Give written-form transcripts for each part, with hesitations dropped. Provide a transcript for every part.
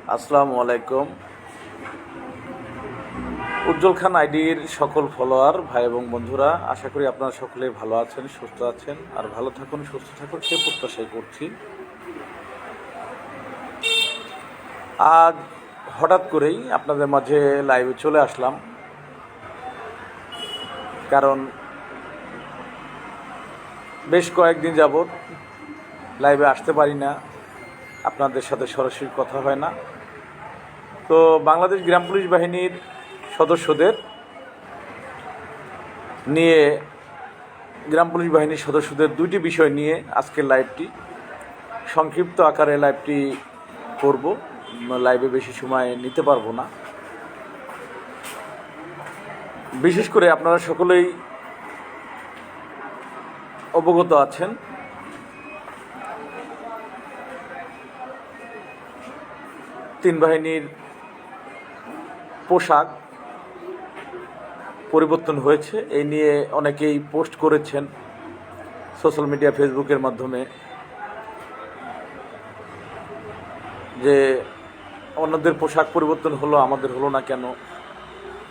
আসসালামু আলাইকুম। উজ্জ্বল খান আইডির সকল ফলোয়ার ভাই এবং বন্ধুরা, আশা করি আপনারা সকলে ভালো আছেন, সুস্থ আছেন, আর ভালো থাকুন, সুস্থ থাকুন সে প্রত্যাশাই করছি। আজ হঠাৎ করেই আপনাদের মাঝে লাইভে চলে আসলাম, কারণ বেশ কয়েকদিন যাবৎ লাইভে আসতে পারি না, আপনাদের সাথে সরাসরি কথা হয় না। তো বাংলাদেশ গ্রাম পুলিশ বাহিনীর সদস্যদের নিয়ে, গ্রাম পুলিশ বাহিনীর সদস্যদের দুইটি বিষয় নিয়ে আজকের লাইভটি সংক্ষিপ্ত আকারে লাইভটি করব। লাইভে বেশি সময় নিতে পারবো না। বিশেষ করে আপনারা সকলেই অবগত আছেন, তিন বাহিনীর পোশাক পরিবর্তন হয়েছে। এই নিয়ে অনেকেই পোস্ট করেছেন সোশ্যাল মিডিয়া, ফেসবুকের মাধ্যমে, যে অন্যদের পোশাক পরিবর্তন হলো, আমাদের হলো না কেন।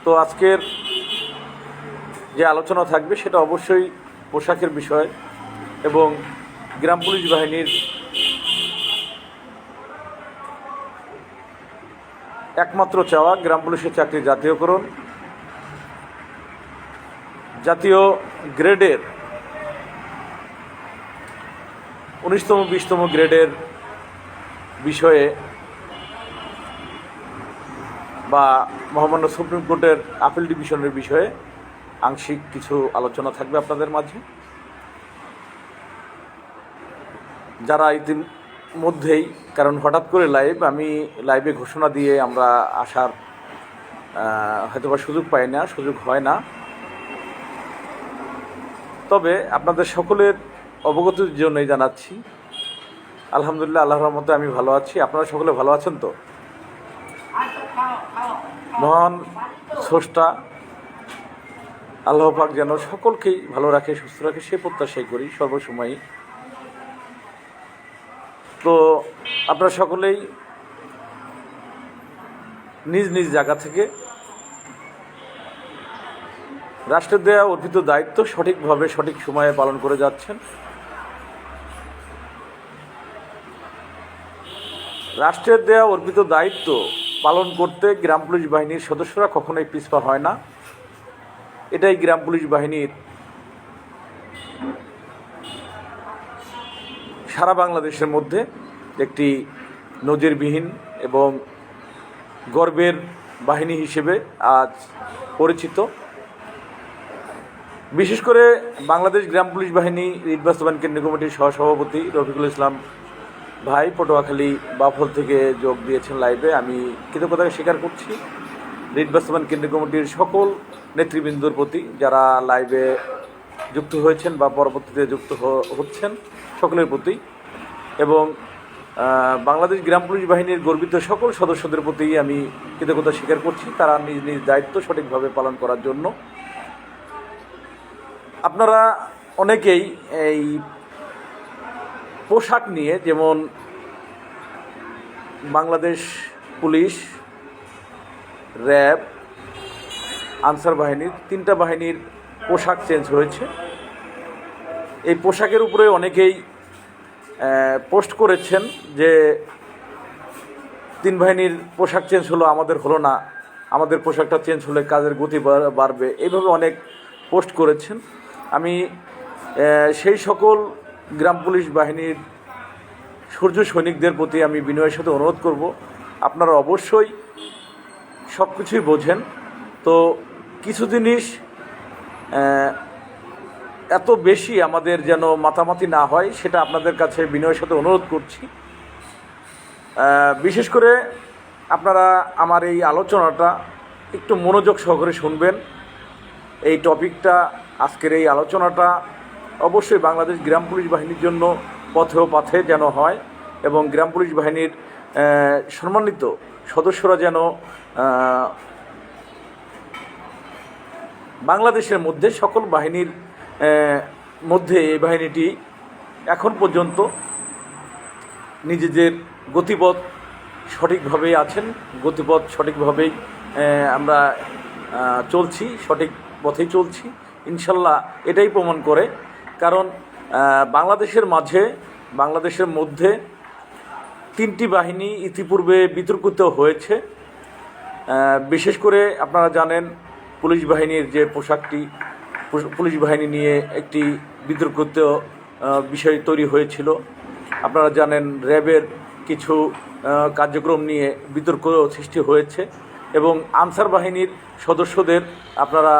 তো আজকের যে আলোচনা থাকবে সেটা অবশ্যই পোশাকের বিষয় এবং গ্রাম পুলিশ বাহিনীর একমাত্র চাওয়া গ্রাম পুলিশের চাকরি জাতীয়করণ, জাতীয় গ্রেডের 19তম 20তম গ্রেডের বিষয়ে বা মহামান্য সুপ্রিম কোর্টের আপিল ডিভিশনের বিষয়ে আংশিক কিছু আলোচনা থাকবে আপনাদের মাঝে। যারা ইতিমধ্যেই, কারণ হঠাৎ করে আমি লাইভে ঘোষণা দিয়ে আমরা আসার হয়তোবা সুযোগ পাই না, সুযোগ হয় না। তবে আপনাদের সকলের অবগতির জন্যই জানাচ্ছি, আলহামদুলিল্লাহ, আল্লাহর রহমতে আমি ভালো আছি। আপনারা সকলে ভালো আছেন তো? মহান স্রষ্টা আল্লাহ পাক যেন সকলকেই ভালো রাখে, সুস্থ রাখে সে প্রত্যাশাই করি সর্বসময়ই। তো আপনারা সকলেই নিজ নিজ জায়গা থেকে রাষ্ট্রের দেওয়া অর্পিত দায়িত্ব সঠিকভাবে সঠিক সময়ে পালন করে যাচ্ছেন। রাষ্ট্রের দেওয়া অর্পিত দায়িত্ব পালন করতে গ্রাম পুলিশ বাহিনীর সদস্যরা কখনোই পিছপা হয় না। এটাই গ্রাম পুলিশ বাহিনীর সারা বাংলাদেশের মধ্যে একটি নজিরবিহীন এবং গর্বের বাহিনী হিসেবে আজ পরিচিত। বিশেষ করে বাংলাদেশ গ্রাম পুলিশ বাহিনী রিট বাস্তবায়ন কেন্দ্রীয় কমিটির সহসভাপতি রফিকুল ইসলাম ভাই পটুয়াখালী বাফল থেকে যোগ দিয়েছেন লাইভে। আমি কৃতজ্ঞতা স্বীকার করছি রিট বাস্তবায়ন কেন্দ্রীয় কমিটির সকল নেতৃবৃন্দর প্রতি, যারা লাইভে যুক্ত হয়েছেন বা পরবর্তীতে যুক্ত হচ্ছেন সকলের প্রতি, এবং বাংলাদেশ গ্রাম পুলিশ বাহিনীর গর্বিত সকল সদস্যদের প্রতি আমি কৃতজ্ঞতা স্বীকার করছি, তারা নিজ নিজ দায়িত্ব সঠিকভাবে পালন করার জন্য। আপনারা অনেকেই এই পোশাক নিয়ে, যেমন বাংলাদেশ পুলিশ, র্যাব, আনসার বাহিনীর, তিনটা বাহিনীর পোশাক চেঞ্জ হয়েছে। এই পোশাকের উপরে অনেকেই পোস্ট করেছেন যে তিন বাহিনীর পোশাক চেঞ্জ হলো, আমাদের হলো না, আমাদের পোশাকটা চেঞ্জ হলে কাজের গতি বাড়বে, এইভাবে অনেক পোস্ট করেছেন। আমি সেই সকল গ্রাম পুলিশ বাহিনীর সূর্য সৈনিকদের প্রতি আমি বিনয়ের সাথে অনুরোধ করব, আপনারা অবশ্যই সব কিছুই বোঝেন। তো কিছু জিনিস এত বেশি আমাদের যেন মাতামাতি না হয়, সেটা আপনাদের কাছে বিনয়ের সাথে অনুরোধ করছি। বিশেষ করে আপনারা আমার এই আলোচনাটা একটু মনোযোগ সহকারে শুনবেন। এই টপিকটা, আজকের এই আলোচনাটা অবশ্যই বাংলাদেশ গ্রাম পুলিশ বাহিনীর জন্য পথেও পাথে যেন হয়, এবং গ্রাম পুলিশ বাহিনীর সম্মানিত সদস্যরা যেন বাংলাদেশের মধ্যে সকল বাহিনীর মধ্যে এই বাহিনীটি এখন পর্যন্ত নিজেদের গতিপথ সঠিকভাবেই আছেন, গতিপথ সঠিকভাবেই আমরা চলছি, সঠিক পথেই চলছি ইনশাল্লাহ। এটাই প্রমাণ করে, কারণ বাংলাদেশের মধ্যে তিনটি বাহিনী ইতিপূর্বে বিতর্কিত হয়েছে। বিশেষ করে আপনারা জানেন পুলিশ বাহিনীর যে পোশাকটি, পুলিশ বাহিনী নিয়ে একটি বিতর্কিত বিষয় তৈরি হয়েছিল। আপনারা জানেন র্যাবের কিছু কার্যক্রম নিয়ে বিতর্ক সৃষ্টি হয়েছে এবং আনসার বাহিনীর সদস্যদের আপনারা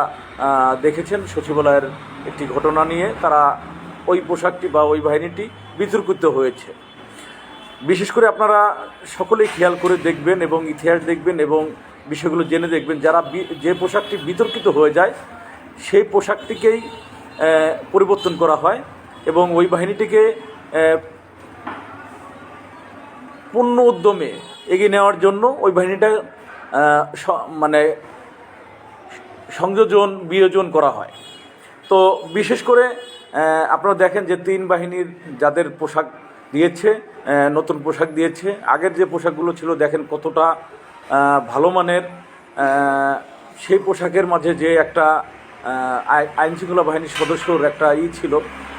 দেখেছেন সচিবালয়ের একটি ঘটনা নিয়ে তারা ওই পোশাকটি বা ওই বাহিনীটি বিতর্কিত হয়েছে। বিশেষ করে আপনারা সকলেই খেয়াল করে দেখবেন এবং ইতিহাস দেখবেন এবং বিষয়গুলো জেনে দেখবেন, যারা যে পোশাকটি বিতর্কিত হয়ে যায় সেই পোশাকটিকেই পরিবর্তন করা হয় এবং ওই বাহিনীটিকে পূর্ণ উদ্যমে এগিয়ে নেওয়ার জন্য ওই বাহিনীটা মানে সংযোজন বিয়োজন করা হয়। তো বিশেষ করে আপনারা দেখেন যে তিন বাহিনীর যাদের পোশাক দিয়েছে, নতুন পোশাক দিয়েছে, আগের যে পোশাকগুলো ছিল দেখেন কতটা ভালো মানের। সেই পোশাকের মাঝে যে একটা আইনশৃঙ্খলা বাহিনীর সদস্যর একটা ছিল,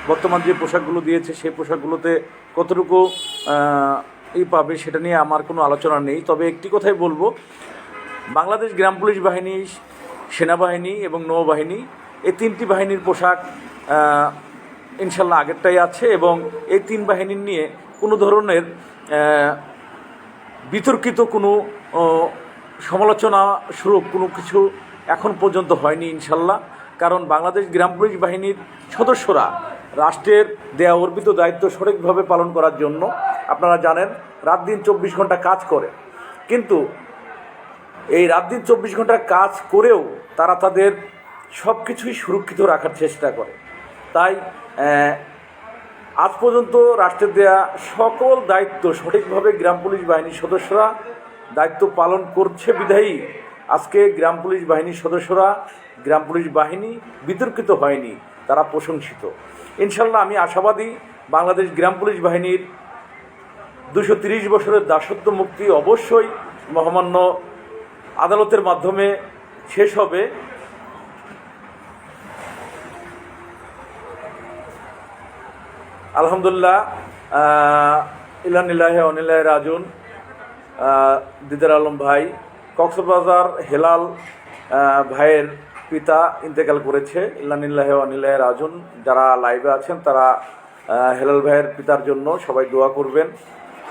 বর্তমান যে পোশাকগুলো দিয়েছে সেই পোশাকগুলোতে কতটুকু পাবে সেটা নিয়ে আমার কোনো আলোচনা নেই। তবে একটি কথাই বলবো, বাংলাদেশ গ্রাম পুলিশ বাহিনী, সেনাবাহিনী এবং নৌবাহিনী এই তিনটি বাহিনীর পোশাক ইনশাল্লাহ আগেরটাই আছে এবং এই তিন বাহিনীর নিয়ে কোনো ধরনের বিতর্কিত কোনো সমালোচনা স্বরূপ কোনো কিছু এখন পর্যন্ত হয়নি ইনশাল্লাহ। কারণ বাংলাদেশ গ্রাম পুলিশ বাহিনীর সদস্যরা রাষ্ট্রের দেয়া অর্পিত দায়িত্ব সঠিকভাবে পালন করার জন্য আপনারা জানেন রাত দিন 24 ঘন্টা কাজ করে, কিন্তু এই রাত দিন 24 ঘন্টা কাজ করেও তারা তাদের সব কিছুই সুরক্ষিত রাখার চেষ্টা করে। তাই আজ পর্যন্ত রাষ্ট্রের দেয়া সকল দায়িত্ব সঠিকভাবে গ্রাম পুলিশ বাহিনীর সদস্যরা দায়িত্ব পালন করছে বিধায়ী আজকে গ্রাম পুলিশ বাহিনীর সদস্যরা, গ্রাম পুলিশ বাহিনী বিতর্কিত হয়নি, তারা প্রশংসিত। ইনশাল্লাহ আমি আশাবাদী বাংলাদেশ গ্রাম পুলিশ বাহিনীর 230 বছরের দাসত্ব মুক্তি অবশ্যই মহামান্য আদালতের মাধ্যমে শেষ হবে। আলহামদুলিল্লাহ, ইন্না লিল্লাহি ওয়া ইন্না ইলাইহি রাজিউন। দিদার আলম ভাই, কক্সবাজার হেলাল ভাইয়ের পিতা ইন্তেকাল করেছে। ইন্না লিল্লাহি ওয়া ইন্না ইলাইহি রাজিউন। যারা লাইভে আছেন তারা হেলাল ভাইয়ের পিতার জন্য সবাই দোয়া করবেন,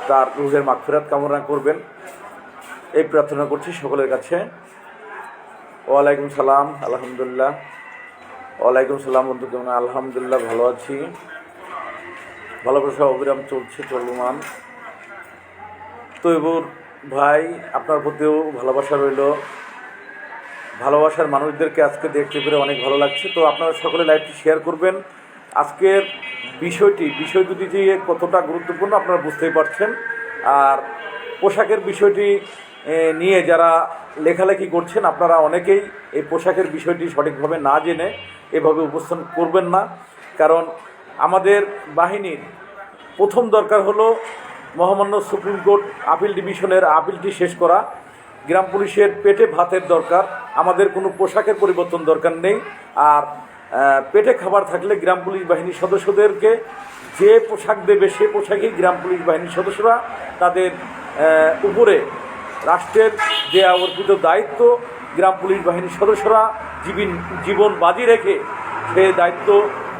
তার রুহের মাগফিরাত কামনা করবেন, এই প্রার্থনা করছি সকলের কাছে। ওয়ালাইকুম সালাম। আলহামদুলিল্লাহ। ওয়ালাইকুম সালাম বন্ধু, কেমন? আলহামদুলিল্লাহ ভালো আছি। ভালোবাসা অবিরাম চলছে, চলমান। তৈবুর ভাই, আপনার প্রতিও ভালোবাসা রইল। ভালোবাসার মানুষদেরকে আজকে দেখতে পেরে অনেক ভালো লাগছে। তো আপনারা সকলে লাইভটি শেয়ার করবেন। আজকের বিষয় দুটি যে কতটা গুরুত্বপূর্ণ আপনারা বুঝতেই পারছেন। আর পোশাকের বিষয়টি নিয়ে যারা লেখালেখি করছেন আপনারা অনেকেই এই পোশাকের বিষয়টি সঠিকভাবে না জেনে এভাবে উপস্থাপন করবেন না। কারণ আমাদের বাহিনীর প্রথম দরকার হলো মহামান্য সুপ্রিম কোর্ট আপিল ডিভিশনের আপিলটি শেষ করা। গ্রাম পুলিশের পেটে ভাতের দরকার, আমাদের কোনো পোশাকের পরিবর্তন দরকার নেই। আর পেটে খাবার থাকলে গ্রাম পুলিশ বাহিনীর সদস্যদেরকে যে পোশাক দেবে সে পোশাকেই গ্রাম পুলিশ বাহিনীর সদস্যরা তাদের উপরে রাষ্ট্রের দেয়া অর্পিত দায়িত্ব গ্রাম পুলিশ বাহিনীর সদস্যরা জীবন বাজি রেখে সে দায়িত্ব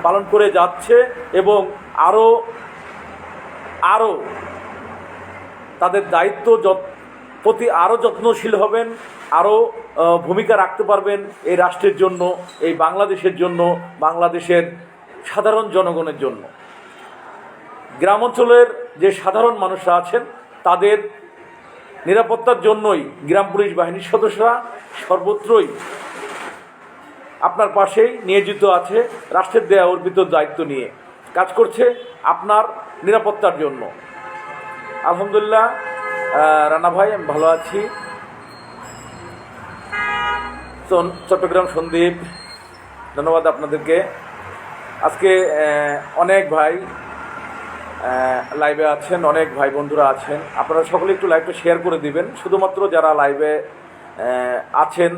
পালন করে যাচ্ছে এবং আরও তাদের দায়িত্ব প্রতি আরও যত্নশীল হবেন, আরও ভূমিকা রাখতে পারবেন এই রাষ্ট্রের জন্য, এই বাংলাদেশের জন্য, বাংলাদেশের সাধারণ জনগণের জন্য। গ্রাম অঞ্চলের যে সাধারণ মানুষরা আছেন তাদের নিরাপত্তার জন্যই গ্রাম পুলিশ বাহিনীর সদস্যরা সর্বত্রই আপনার পাশেই নিয়োজিত আছে, রাষ্ট্রের দেয়া অর্পিত দায়িত্ব নিয়ে কাজ করছে আপনার নিরাপত্তার জন্য। আলহামদুলিল্লাহ রানা ভাই, আমি ভালো আছি। চট্টগ্রাম সন্দ্বীপ, ধন্যবাদ আপনাদেরকে। আজকে অনেক ভাই লাইভে আছেন, অনেক ভাই বন্ধুরা আছেন, আপনারা সকলে একটু লাইভটা শেয়ার করে দিবেন। শুধুমাত্র যারা লাইভে আছেন,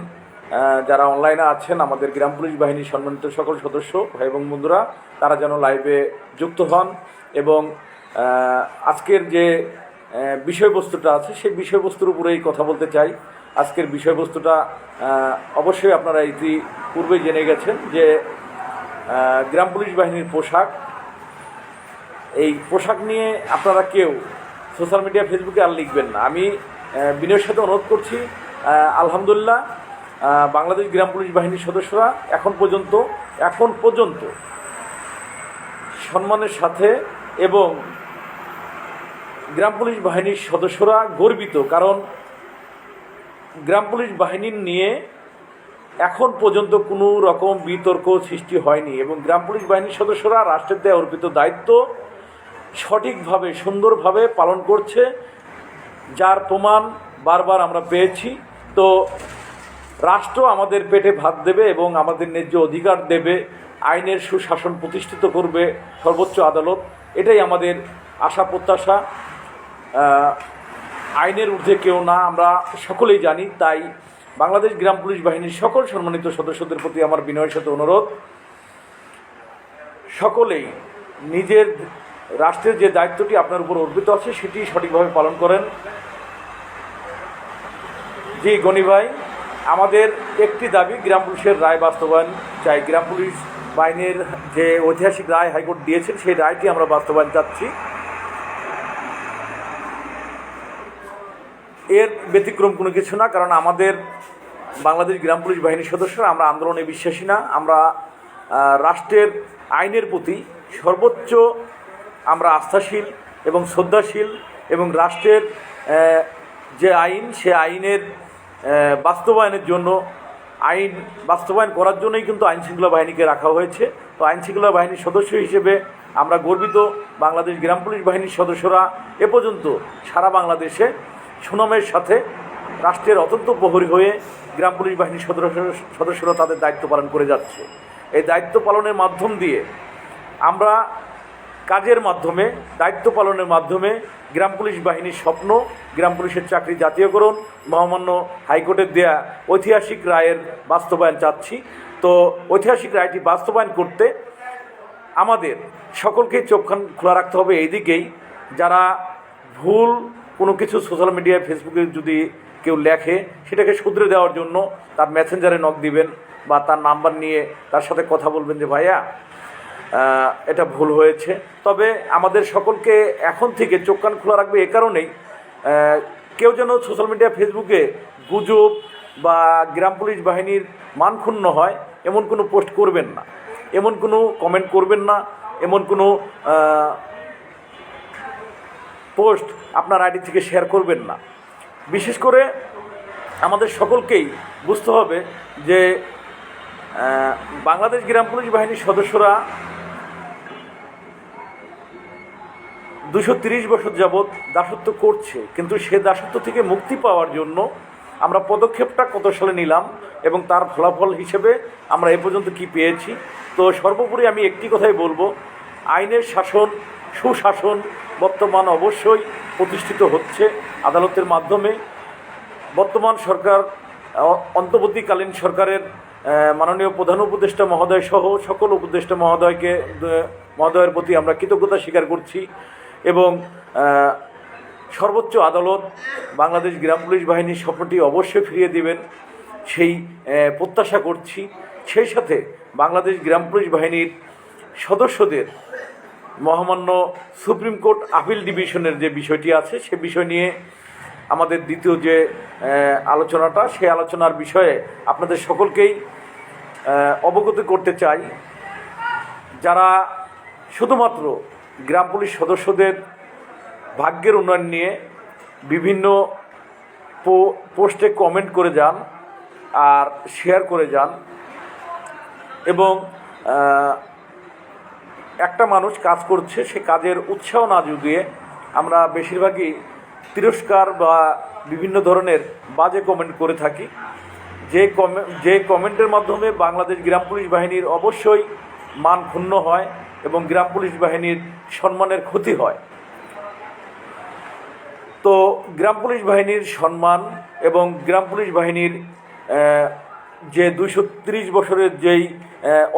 যারা অনলাইনে আছেন, আমাদের গ্রাম পুলিশ বাহিনীর সম্মানিত সকল সদস্য ভাই এবং বন্ধুরা, তারা যেন লাইভে যুক্ত হন এবং আজকের যে বিষয়বস্তুটা আছে সেই বিষয়বস্তুর উপরেই কথা বলতে চাই। আজকের বিষয়বস্তুটা অবশ্যই আপনারা ইতিপূর্বেই জেনে গেছেন যে গ্রাম পুলিশ বাহিনীর পোশাক, এই পোশাক নিয়ে আপনারা কেউ সোশ্যাল মিডিয়া ফেসবুকে আর লিখবেন না। আমি বিনয়ের সাথে অনুরোধ করছি, আলহামদুলিল্লাহ বাংলাদেশ গ্রাম পুলিশ বাহিনীর সদস্যরা এখন পর্যন্ত সম্মানের সাথে এবং গ্রাম পুলিশ বাহিনীর সদস্যরা গর্বিত, কারণ গ্রাম পুলিশ বাহিনীর নিয়ে এখন পর্যন্ত কোনো রকম বিতর্ক সৃষ্টি হয়নি এবং গ্রাম পুলিশ বাহিনীর সদস্যরা রাষ্ট্রের দেয়া অর্পিত দায়িত্ব সঠিকভাবে সুন্দরভাবে পালন করছে, যার প্রমাণ বারবার আমরা পেয়েছি। তো রাষ্ট্র আমাদের পেটে ভাত দেবে এবং আমাদের ন্যায্য অধিকার দেবে, আইনের সুশাসন প্রতিষ্ঠিত করবে সর্বোচ্চ আদালত, এটাই আমাদের আশা প্রত্যাশা। আইনের ঊর্ধ্বে কেউ না, আমরা সকলেই জানি। তাই বাংলাদেশ গ্রাম পুলিশ বাহিনীর সকল সম্মানিত সদস্যদের প্রতি আমার বিনয়ের সাথে অনুরোধ, সকলেই নিজের রাষ্ট্রের যে দায়িত্বটি আপনার উপর অর্পিত আছে সেটি সঠিকভাবে পালন করেন। জি গনি ভাই, আমাদের একটি দাবি, গ্রাম পুলিশের রায় বাস্তবায়ন চাই। গ্রাম পুলিশ বাহিনীর যে ঐতিহাসিক রায় হাইকোর্ট দিয়েছেন সেই রায়টি আমরা বাস্তবায়ন চাচ্ছি। এর ব্যতিক্রম কোনো কিছু না, কারণ আমাদের বাংলাদেশ গ্রাম পুলিশ বাহিনীর সদস্যরা আমরা আন্দোলনে বিশ্বাসী না, আমরা রাষ্ট্রের আইনের প্রতি সর্বোচ্চ আমরা আস্থাশীল এবং শ্রদ্ধাশীল এবং রাষ্ট্রের যে আইন সে আইনের বাস্তবায়নের জন্য, আইন বাস্তবায়ন করার জন্যই কিন্তু আইনশৃঙ্খলা বাহিনীকে রাখা হয়েছে। তো আইনশৃঙ্খলা বাহিনীর সদস্য হিসেবে আমরা গর্বিত। বাংলাদেশ গ্রাম পুলিশ বাহিনীর সদস্যরা এ পর্যন্ত সারা বাংলাদেশে সুনামের সাথে রাষ্ট্রের অত্যন্ত প্রহরী হয়ে গ্রাম পুলিশ বাহিনীর সদস্যরা তাদের দায়িত্ব পালন করে যাচ্ছে। এই দায়িত্ব পালনের মাধ্যম দিয়ে আমরা কাজের মাধ্যমে, দায়িত্ব পালনের মাধ্যমে গ্রাম পুলিশ বাহিনীর স্বপ্ন, গ্রাম পুলিশের চাকরি জাতীয়করণ, মহামান্য হাইকোর্টের দেয়া ঐতিহাসিক রায়ের বাস্তবায়ন চাচ্ছি। তো ঐতিহাসিক রায়টি বাস্তবায়ন করতে আমাদের সকলকেই চোখ কান খোলা রাখতে হবে এই দিকেই, যারা ভুল কোনো কিছু সোশ্যাল মিডিয়ায় ফেসবুকে যদি কেউ লেখে সেটাকে শুধরে দেওয়ার জন্য তার মেসেঞ্জারে নক দিবেন বা তার নাম্বার নিয়ে তার সাথে কথা বলবেন যে ভাইয়া এটা ভুল হয়েছে। তবে আমাদের সকলকে এখন থেকে চোখ কান খোলা রাখবে এ কারণেই, কেউ যেন সোশ্যাল মিডিয়া ফেসবুকে গুজব বা গ্রাম পুলিশ বাহিনীর মান ক্ষুণ্ণ হয় এমন কোনো পোস্ট করবেন না, এমন কোনো কমেন্ট করবেন না, এমন কোনো পোস্ট আপনার আইডি থেকে শেয়ার করবেন না। বিশেষ করে আমাদের সকলকেই বুঝতে হবে যে বাংলাদেশ গ্রাম পুলিশ বাহিনীর সদস্যরা 230 বছর যাবৎ দাসত্ব করছে, কিন্তু সে দাসত্ব থেকে মুক্তি পাওয়ার জন্য আমরা পদক্ষেপটা কত সালে নিলাম এবং তার ফলাফল হিসেবে আমরা এ পর্যন্ত কি পেয়েছি। তো সর্বোপরি আমি একটি কথাই বলবো, আইনের শাসন, সুশাসন বর্তমান অবশ্যই প্রতিষ্ঠিত হচ্ছে আদালতের মাধ্যমে। বর্তমান সরকার, অন্তর্বর্তীকালীন সরকারের মাননীয় প্রধান উপদেষ্টা মহোদয় সহ সকল উপদেষ্টা মহোদয়ের প্রতি আমরা কৃতজ্ঞতা স্বীকার করছি এবং সর্বোচ্চ আদালত বাংলাদেশ গ্রাম পুলিশ বাহিনীর স্বপ্নটি অবশ্যই ফিরিয়ে দেবেন সেই প্রত্যাশা করছি। সেই সাথে বাংলাদেশ গ্রাম পুলিশ বাহিনীর সদস্যদের মহামান্য সুপ্রিম কোর্ট আপিল ডিভিশনের যে বিষয়টি আছে সে বিষয় নিয়ে আমাদের দ্বিতীয় যে আলোচনাটা, সেই আলোচনার বিষয়ে আপনাদের সকলকেই অবগত করতে চাই। যারা শুধুমাত্র গ্রাম পুলিশ সদস্যদের ভাগ্যের উন্নয়ন নিয়ে বিভিন্ন পোস্টে কমেন্ট করে যান আর শেয়ার করে যান এবং একটা মানুষ কাজ করছে, সে কাজের উৎসাহ না জুগিয়ে আমরা বেশিরভাগই তিরস্কার বা বিভিন্ন ধরনের বাজে কমেন্ট করে থাকি। যে কমেন্টের মাধ্যমে বাংলাদেশ গ্রাম পুলিশ বাহিনীর অবশ্যই মান ক্ষুণ্ণ হয় এবং গ্রাম পুলিশ বাহিনীর সম্মানের ক্ষতি হয়। তো গ্রাম পুলিশ বাহিনীর সম্মান এবং গ্রাম পুলিশ বাহিনীর যে 230 বছরের যেই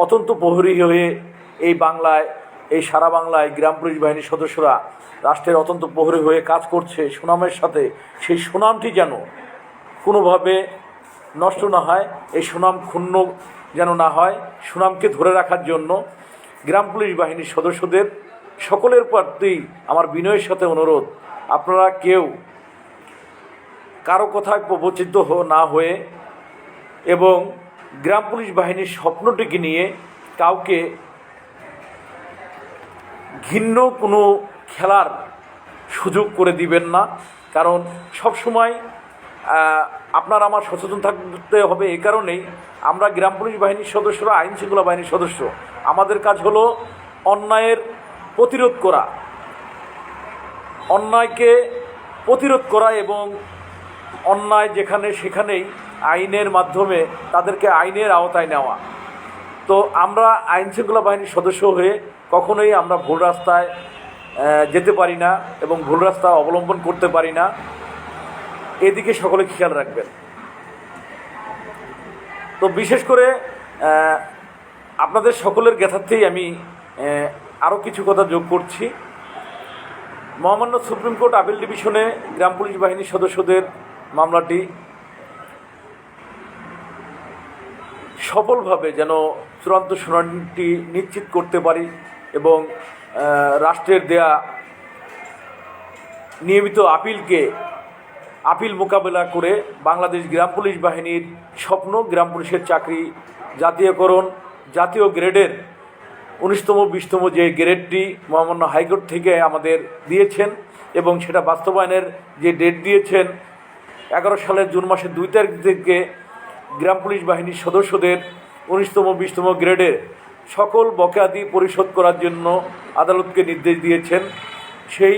অত্যন্ত প্রহরী হয়ে এই বাংলায়, এই সারা বাংলায় গ্রাম পুলিশ বাহিনীর সদস্যরা রাষ্ট্রের অত্যন্ত প্রহরী হয়ে কাজ করছে সুনামের সাথে, সেই সুনামটি যেন কোনোভাবে নষ্ট না হয়, এই সুনাম ক্ষুণ্ণ যেন না হয়, সুনামকে ধরে রাখার জন্য গ্রাম পুলিশ বাহিনীর সদস্যদের সকলের প্রতি আমার বিনয়ের সাথে অনুরোধ, আপনারা কেউ কারো কথায় প্রবঞ্চিত না হয়ে এবং গ্রাম পুলিশ বাহিনীর স্বপ্নটিকে নিয়ে কাউকে ঘিন্ন কোনো খেলার সুযোগ করে দিবেন না। কারণ সবসময় আপনার আমার সচেতন থাকতে হবে। এই কারণেই আমরা গ্রাম পুলিশ বাহিনীর সদস্যরা, আইন শৃঙ্খলা বাহিনীর সদস্য, আমাদের কাজ হলো অন্যায়ের প্রতিরোধ করা, অন্যায়কে প্রতিরোধ করা এবং অন্যায় যেখানে সেখানেই আইনের মাধ্যমে তাদেরকে আইনের আওতায় নেওয়া। তো আমরা আইন শৃঙ্খলা বাহিনীর সদস্য হয়ে কখনোই আমরা ভুল রাস্তায় যেতে পারি না এবং ভুল রাস্তা অবলম্বন করতে পারি না, এদিকে সকলে খেয়াল রাখবেন। তো বিশেষ করে আপনাদের সকলের জ্ঞাতার্থেই আমি আরও কিছু কথা যোগ করছি। মহামান্য সুপ্রিম কোর্ট আপিল ডিভিশনে গ্রাম পুলিশ বাহিনীর সদস্যদের মামলাটি সফলভাবে যেন চূড়ান্ত শুনানিটি নিশ্চিত করতে পারি এবং রাষ্ট্রের দেয়া নিয়মিত আপিল মোকাবেলা করে বাংলাদেশ গ্রাম পুলিশ বাহিনীর স্বপ্ন, গ্রাম পুলিশের চাকরি জাতীয়করণ, জাতীয় গ্রেডের 19তম 20তম যে গ্রেডটি মহামান্য হাইকোর্ট থেকে আমাদের দিয়েছেন এবং সেটা বাস্তবায়নের যে ডেট দিয়েছেন 11 সালের জুন মাসের 2 তারিখ থেকে গ্রাম পুলিশ বাহিনীর সদস্যদের 19তম 20তম গ্রেডের সকল বকেয়াদি পরিশোধ করার জন্য আদালতকে নির্দেশ দিয়েছেন। সেই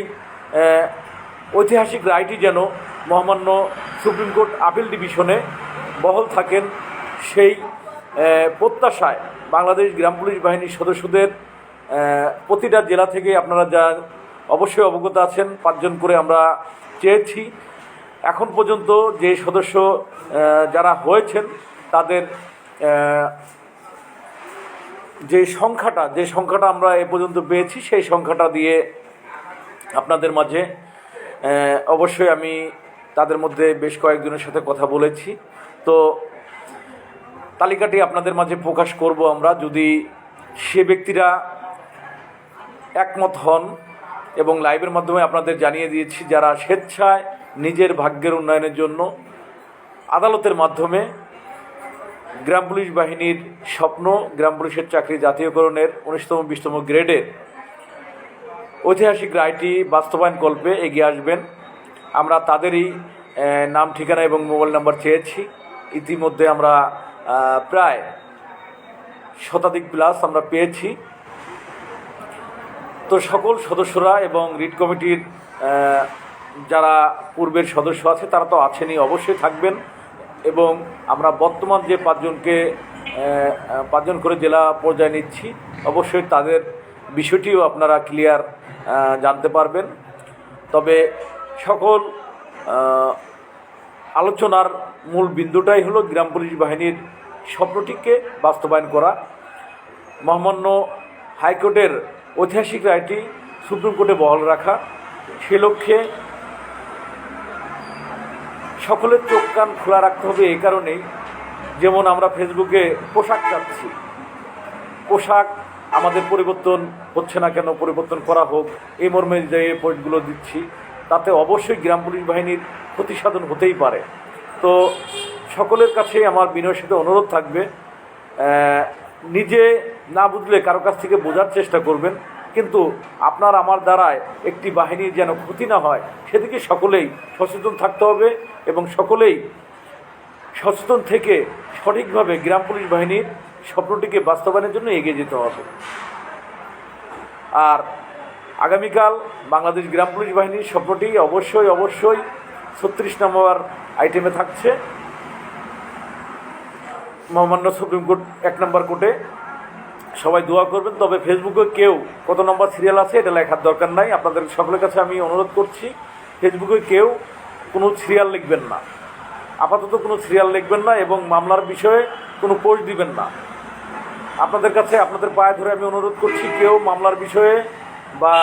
ঐতিহাসিক রায়টি যেন মহামান্য সুপ্রিম কোর্ট আপিল ডিভিশনে বহাল থাকেন, সেই প্রত্যাশায় বাংলাদেশ গ্রাম পুলিশ বাহিনীর সদস্যদের প্রতিটা জেলা থেকে আপনারা যা অবশ্যই অবগত আছেন 5 জন করে আমরা চেয়েছি। এখন পর্যন্ত যে সদস্য যারা হয়েছেন তাদের যে সংখ্যাটা আমরা এ পর্যন্ত পেয়েছি সেই সংখ্যাটা দিয়ে আপনাদের মাঝে অবশ্যই আমি তাদের মধ্যে বেশ কয়েকজনের সাথে কথা বলেছি। তো তালিকাটি আপনাদের মাঝে প্রকাশ করব আমরা, যদি সে ব্যক্তিরা একমত হন, এবং লাইভের মাধ্যমে আপনাদের জানিয়ে দিয়েছি যারা স্বেচ্ছায় নিজের ভাগ্যের উন্নয়নের জন্য আদালতের মাধ্যমে গ্রাম পুলিশ বাহিনীর স্বপ্ন, গ্রাম পুলিশের চাকরি জাতীয়করণের 19তম 20তম গ্রেডের ঐতিহাসিক রায়টি বাস্তবায়ন কল্পে এগিয়ে আসবেন। আমরা তাদেরই নাম, ঠিকানা এবং মোবাইল নাম্বার চেয়েছি। ইতিমধ্যে আমরা প্রায় শতাধিক প্লাস আমরা পেয়েছি। তো সকল সদস্যরা এবং রিট কমিটির যারা পূর্বের সদস্য আছে তারা তো আছেনই, অবশ্যই থাকবেন। এবং আমরা বর্তমান যে 5 জন করে জেলা পর্যায়ে নিচ্ছি, অবশ্যই তাদের বিষয়টিও আপনারা ক্লিয়ার জানতে পারবেন। তবে সকল আলোচনার মূল বিন্দুটাই হলো গ্রাম পুলিশ বাহিনীর স্বপ্নটিকে বাস্তবায়ন করা। মহামান্য হাইকোর্টের ঐতিহাসিক রায়টি সুপ্রিম কোর্টে বহাল রাখা, সে লক্ষ্যে সকলের চোখ কান খোলা রাখতে হবে। এই কারণেই যেমন আমরা ফেসবুকে পোশাক চাচ্ছি, পোশাক আমাদের পরিবর্তন হচ্ছে না কেন, পরিবর্তন করা হোক, এই মর্মে যে পোস্টগুলো দিচ্ছি তাতে অবশ্যই গ্রাম পুলিশ বাহিনীর ক্ষতি সাধন হতেই পারে। তো সকলের কাছে আমার বিনয়ের সাথে অনুরোধ থাকবে, নিজে না বুঝলে কারো কাছ থেকে বোঝার চেষ্টা করবেন, কিন্তু আপনার আমার দ্বারায় একটি বাহিনীর যেন ক্ষতি না হয় সেদিকে সকলেই সচেতন থাকতে হবে এবং সকলেই সচেতন থেকে সঠিকভাবে গ্রাম পুলিশ বাহিনীর স্বপ্নটিকে বাস্তবায়নের জন্য এগিয়ে যেতে হবে। আর আগামীকাল বাংলাদেশ গ্রাম পুলিশ বাহিনীর স্বপ্নটি অবশ্যই 36 নম্বর আইটেমে থাকছে মহামান্য সুপ্রিম কোর্ট 1 নম্বর কোর্টে। সবাই দোয়া করবেন। তবে ফেসবুকে কেউ কত নম্বর সিরিয়াল আছে এটা লেখার দরকার নাই। আপনাদের সকলের কাছে আমি অনুরোধ করছি, ফেসবুকে কেউ কোনো সিরিয়াল লিখবেন না, আপাতত কোনো সিরিয়াল লিখবেন না এবং মামলার বিষয়ে কোনো পোস্ট দিবেন না। আপনাদের কাছে আপনাদের পায়ে ধরে আমি অনুরোধ করছি, কেউ মামলার বিষয়ে বা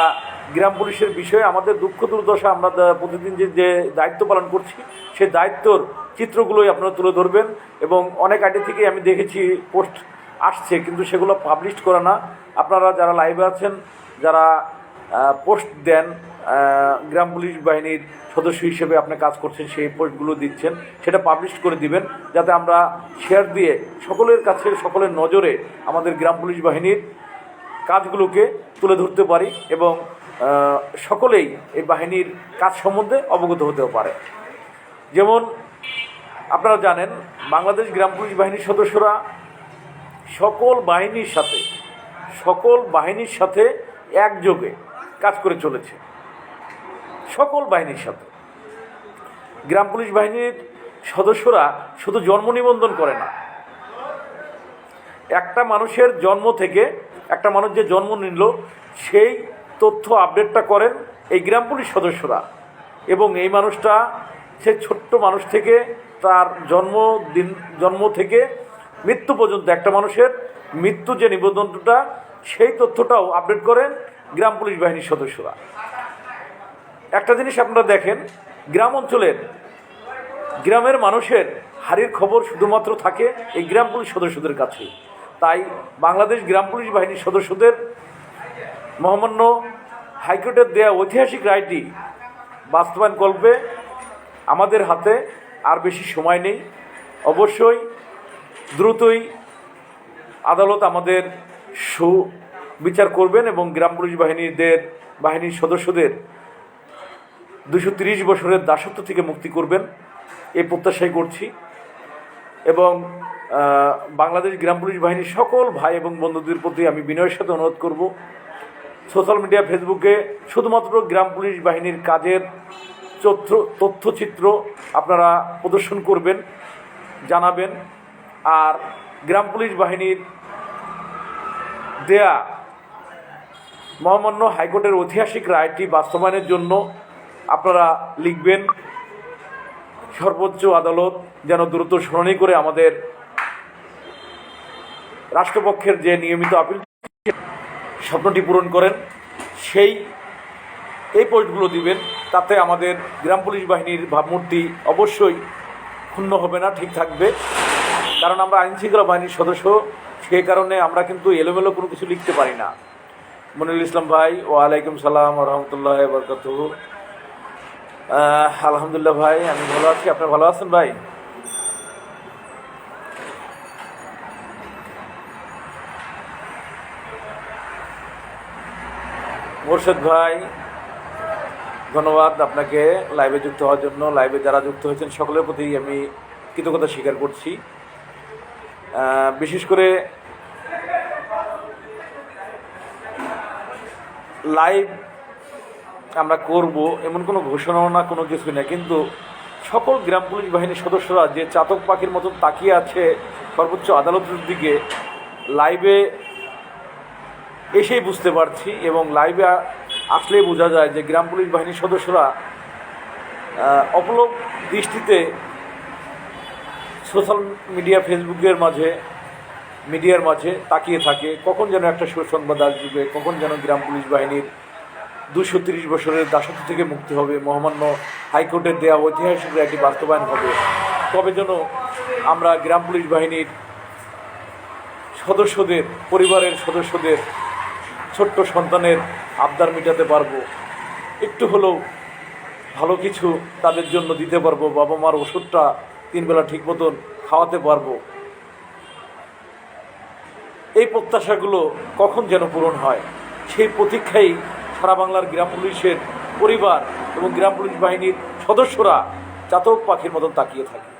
গ্রাম পুলিশের বিষয়ে আমাদের দুঃখ দুর্দশা আমরা প্রতিদিন যে দায়িত্ব পালন করছি সেই দায়িত্বর চিত্রগুলোই আপনারা তুলে ধরবেন। এবং অনেক আগে থেকেই আমি দেখেছি পোস্ট আসছে, কিন্তু সেগুলো পাবলিশ করে না। আপনারা যারা লাইভে আছেন, যারা পোস্ট দেন, গ্রাম পুলিশ বাহিনীর সদস্য হিসেবে আপনি কাজ করছেন, সেই পোস্টগুলো দিচ্ছেন, সেটা পাবলিশ করে দিবেন, যাতে আমরা শেয়ার দিয়ে সকলের কাছে, সকলের নজরে আমাদের গ্রাম পুলিশ বাহিনীর কাজগুলোকে তুলে ধরতে পারি এবং সকলেই এই বাহিনীর কাজ সম্বন্ধে অবগত হতেও পারে। যেমন আপনারা জানেন, বাংলাদেশ গ্রাম পুলিশ বাহিনীর সদস্যরা সকল বাহিনীর সাথে একযোগে কাজ করে চলেছে। সকল বাহিনীর সাথে গ্রাম পুলিশ বাহিনীর সদস্যরা শুধু জন্ম নিবন্ধন করে না, একটা মানুষের জন্ম থেকে, একটা মানুষ যে জন্ম নিল সেই তথ্য আপডেটটা করেন এই গ্রাম পুলিশ সদস্যরা। এবং এই মানুষটা সে ছোট্ট মানুষ থেকে তার জন্ম থেকে মৃত্যু পর্যন্ত একটা মানুষের মৃত্যু যে নিবন্ধনটা, সেই তথ্যটাও আপডেট করেন গ্রাম পুলিশ বাহিনীর সদস্যরা। একটা জিনিস আপনারা দেখেন, গ্রাম অঞ্চলের গ্রামের মানুষের হারির খবর শুধুমাত্র থাকে এই গ্রাম পুলিশ সদস্যদের কাছে। তাই বাংলাদেশ গ্রাম পুলিশ বাহিনীর সদস্যদের মহামান্য হাইকোর্টের দেয়া ঐতিহাসিক রায়টি বাস্তবায়ন করবে আমাদের হাতে আর বেশি সময় নেই। অবশ্যই দ্রুতই আদালত আমাদের সুবিচার করবেন এবং গ্রাম পুলিশ বাহিনীর সদস্যদের 230 বছরের দাসত্ব থেকে মুক্তি করবেন, এই প্রত্যাশাই করছি। এবং বাংলাদেশ গ্রাম পুলিশ বাহিনীর সকল ভাই এবং বন্ধুদের প্রতি আমি বিনয়ের সাথে অনুরোধ করব, সোশ্যাল মিডিয়া ফেসবুকে শুধুমাত্র গ্রাম পুলিশ বাহিনীর কাজের তথ্যচিত্র আপনারা প্রদর্শন করবেন, জানাবেন। আর গ্রাম পুলিশ বাহিনীর দেয়া মহামান্য হাইকোর্টের ঐতিহাসিক রায়টি বাস্তবায়নের জন্য আপনারা লিখবেন, সর্বোচ্চ আদালত যেন দ্রুত শুনানি করে আমাদের রাষ্ট্রপক্ষের যে নিয়মিত আপিল স্বপ্নটি পূরণ করেন, এই পোস্টগুলো দিবেন। তাতে আমাদের গ্রাম পুলিশ বাহিনীর ভাবমূর্তি অবশ্যই ক্ষুণ্ণ হবে না, ঠিক থাকবে। কারণ আমরা আইনশৃঙ্খলা বাহিনীর সদস্য, সেই কারণে আমরা কিন্তু এলোমেলো কোনো কিছু লিখতে পারি না। মনিরুল ইসলাম ভাই, ওয়ালাইকুম সালাম রহমতুল্লাহ বরকাতুহ। আলহামদুলিল্লাহ ভাই, আমি ভালো আছি। আপনি ভালো আছেন ভাই? মোর্শেদ ভাই, ধন্যবাদ আপনাকে লাইভে যুক্ত হওয়ার জন্য। লাইভে যারা যুক্ত হয়েছেন সকলের প্রতি আমি কৃতজ্ঞতা স্বীকার করছি। বিশেষ করে লাইভ আমরা করব এমন কোনো ঘোষণাও না, কোনো কিছুই না, কিন্তু সকল গ্রাম পুলিশ বাহিনীর সদস্যরা যে চাতক পাখির মতন তাকিয়ে আছে সর্বোচ্চ আদালতের দিকে, লাইভে এসেই বুঝতে পারছি। এবং লাইভে আসলে বোঝা যায় যে গ্রাম পুলিশ বাহিনীর সদস্যরা অপলক দৃষ্টিতে সোশ্যাল মিডিয়া ফেসবুকের মিডিয়ার মাঝে তাকিয়ে থাকে, কখন যেন একটা সুসংবাদ আসবে, কখন যেন গ্রাম পুলিশ বাহিনীর 230 বছরের দাসত্ব থেকে মুক্তি হবে, মহামান্য হাইকোর্টের দেওয়া ঐতিহাসিক রায়টি বাস্তবায়ন হবে, তবে যেন আমরা গ্রাম পুলিশ বাহিনীর সদস্যদের, পরিবারের সদস্যদের, ছোট্ট সন্তানের আবদার মেটাতে পারবো, একটু হলেও ভালো কিছু তাদের জন্য দিতে পারবো, বাবা মার ওষুধটা 3 বেলা ঠিক মতন খাওয়াতে পারবো। এই প্রত্যাশাগুলো কখন যেন পূরণ হয়, সেই প্রতীক্ষাই সারা বাংলার গ্রাম পুলিশের পরিবার এবং গ্রাম পুলিশ বাহিনীর সদস্যরা চাতক পাখির মতন তাকিয়ে থাকে।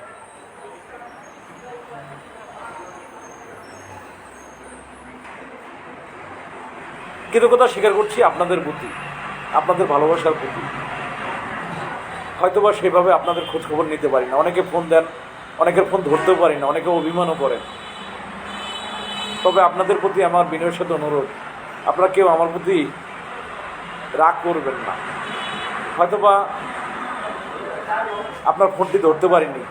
কৃতজ্ঞতা স্বীকার করছি আপনাদের প্রতি, আপনাদের ভালোবাসার প্রতি। হয়তোবা সেভাবে আপনাদের খোঁজখবর নিতে পারি না, অনেকে ফোন দেন, অনেকের ফোন ধরতেও পারি না, অনেকে অভিমানও করেন। তবে আপনাদের প্রতি আমার বিনয়ের সাথে অনুরোধ, আপনারা কেউ আমার প্রতি রাগ করবেন না। হয়তোবা আপনার ফোনটি ধরতে পারিনি,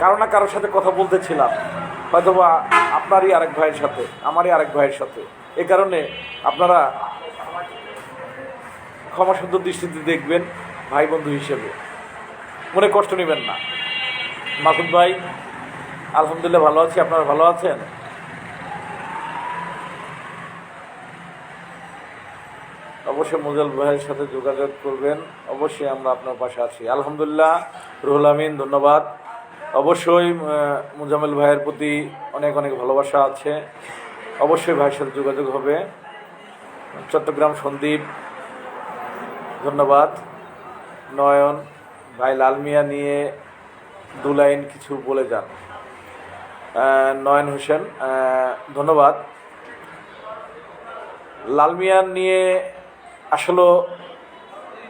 কারো না কারোর সাথে কথা বলতেছিলাম, হয়তোবা আপনারই আরেক ভাইয়ের সাথে, আমারই আরেক ভাইয়ের সাথে। এ কারণে আপনারা ক্ষমাসুন্দর দৃষ্টিতে দেখবেন, ভাই বন্ধু হিসেবে মনে কষ্ট নেবেন না। মাসুদ ভাই, আলহামদুলিল্লাহ ভালো আছি, আপনারা ভালো আছেন? অবশ্যই মুজাল ভাইয়ের সাথে যোগাযোগ করবেন, অবশ্যই আমরা আপনার পাশে আছি। আলহামদুলিল্লাহ, রুহুল আমিন, ধন্যবাদ। অবশ্যই মুজাম্মেল ভাইয়ের প্রতি অনেক অনেক ভালোবাসা আছে, অবশ্যই ভাইয়ের সাথে যোগাযোগ হবে। চট্টগ্রাম সন্দীপ, ধন্যবাদ। নয়ন ভাই, লাল মিয়া নিয়ে 2 লাইন কিছু বলে যান। নয়ন হোসেন, ধন্যবাদ। লাল মিয়া নিয়ে আসলে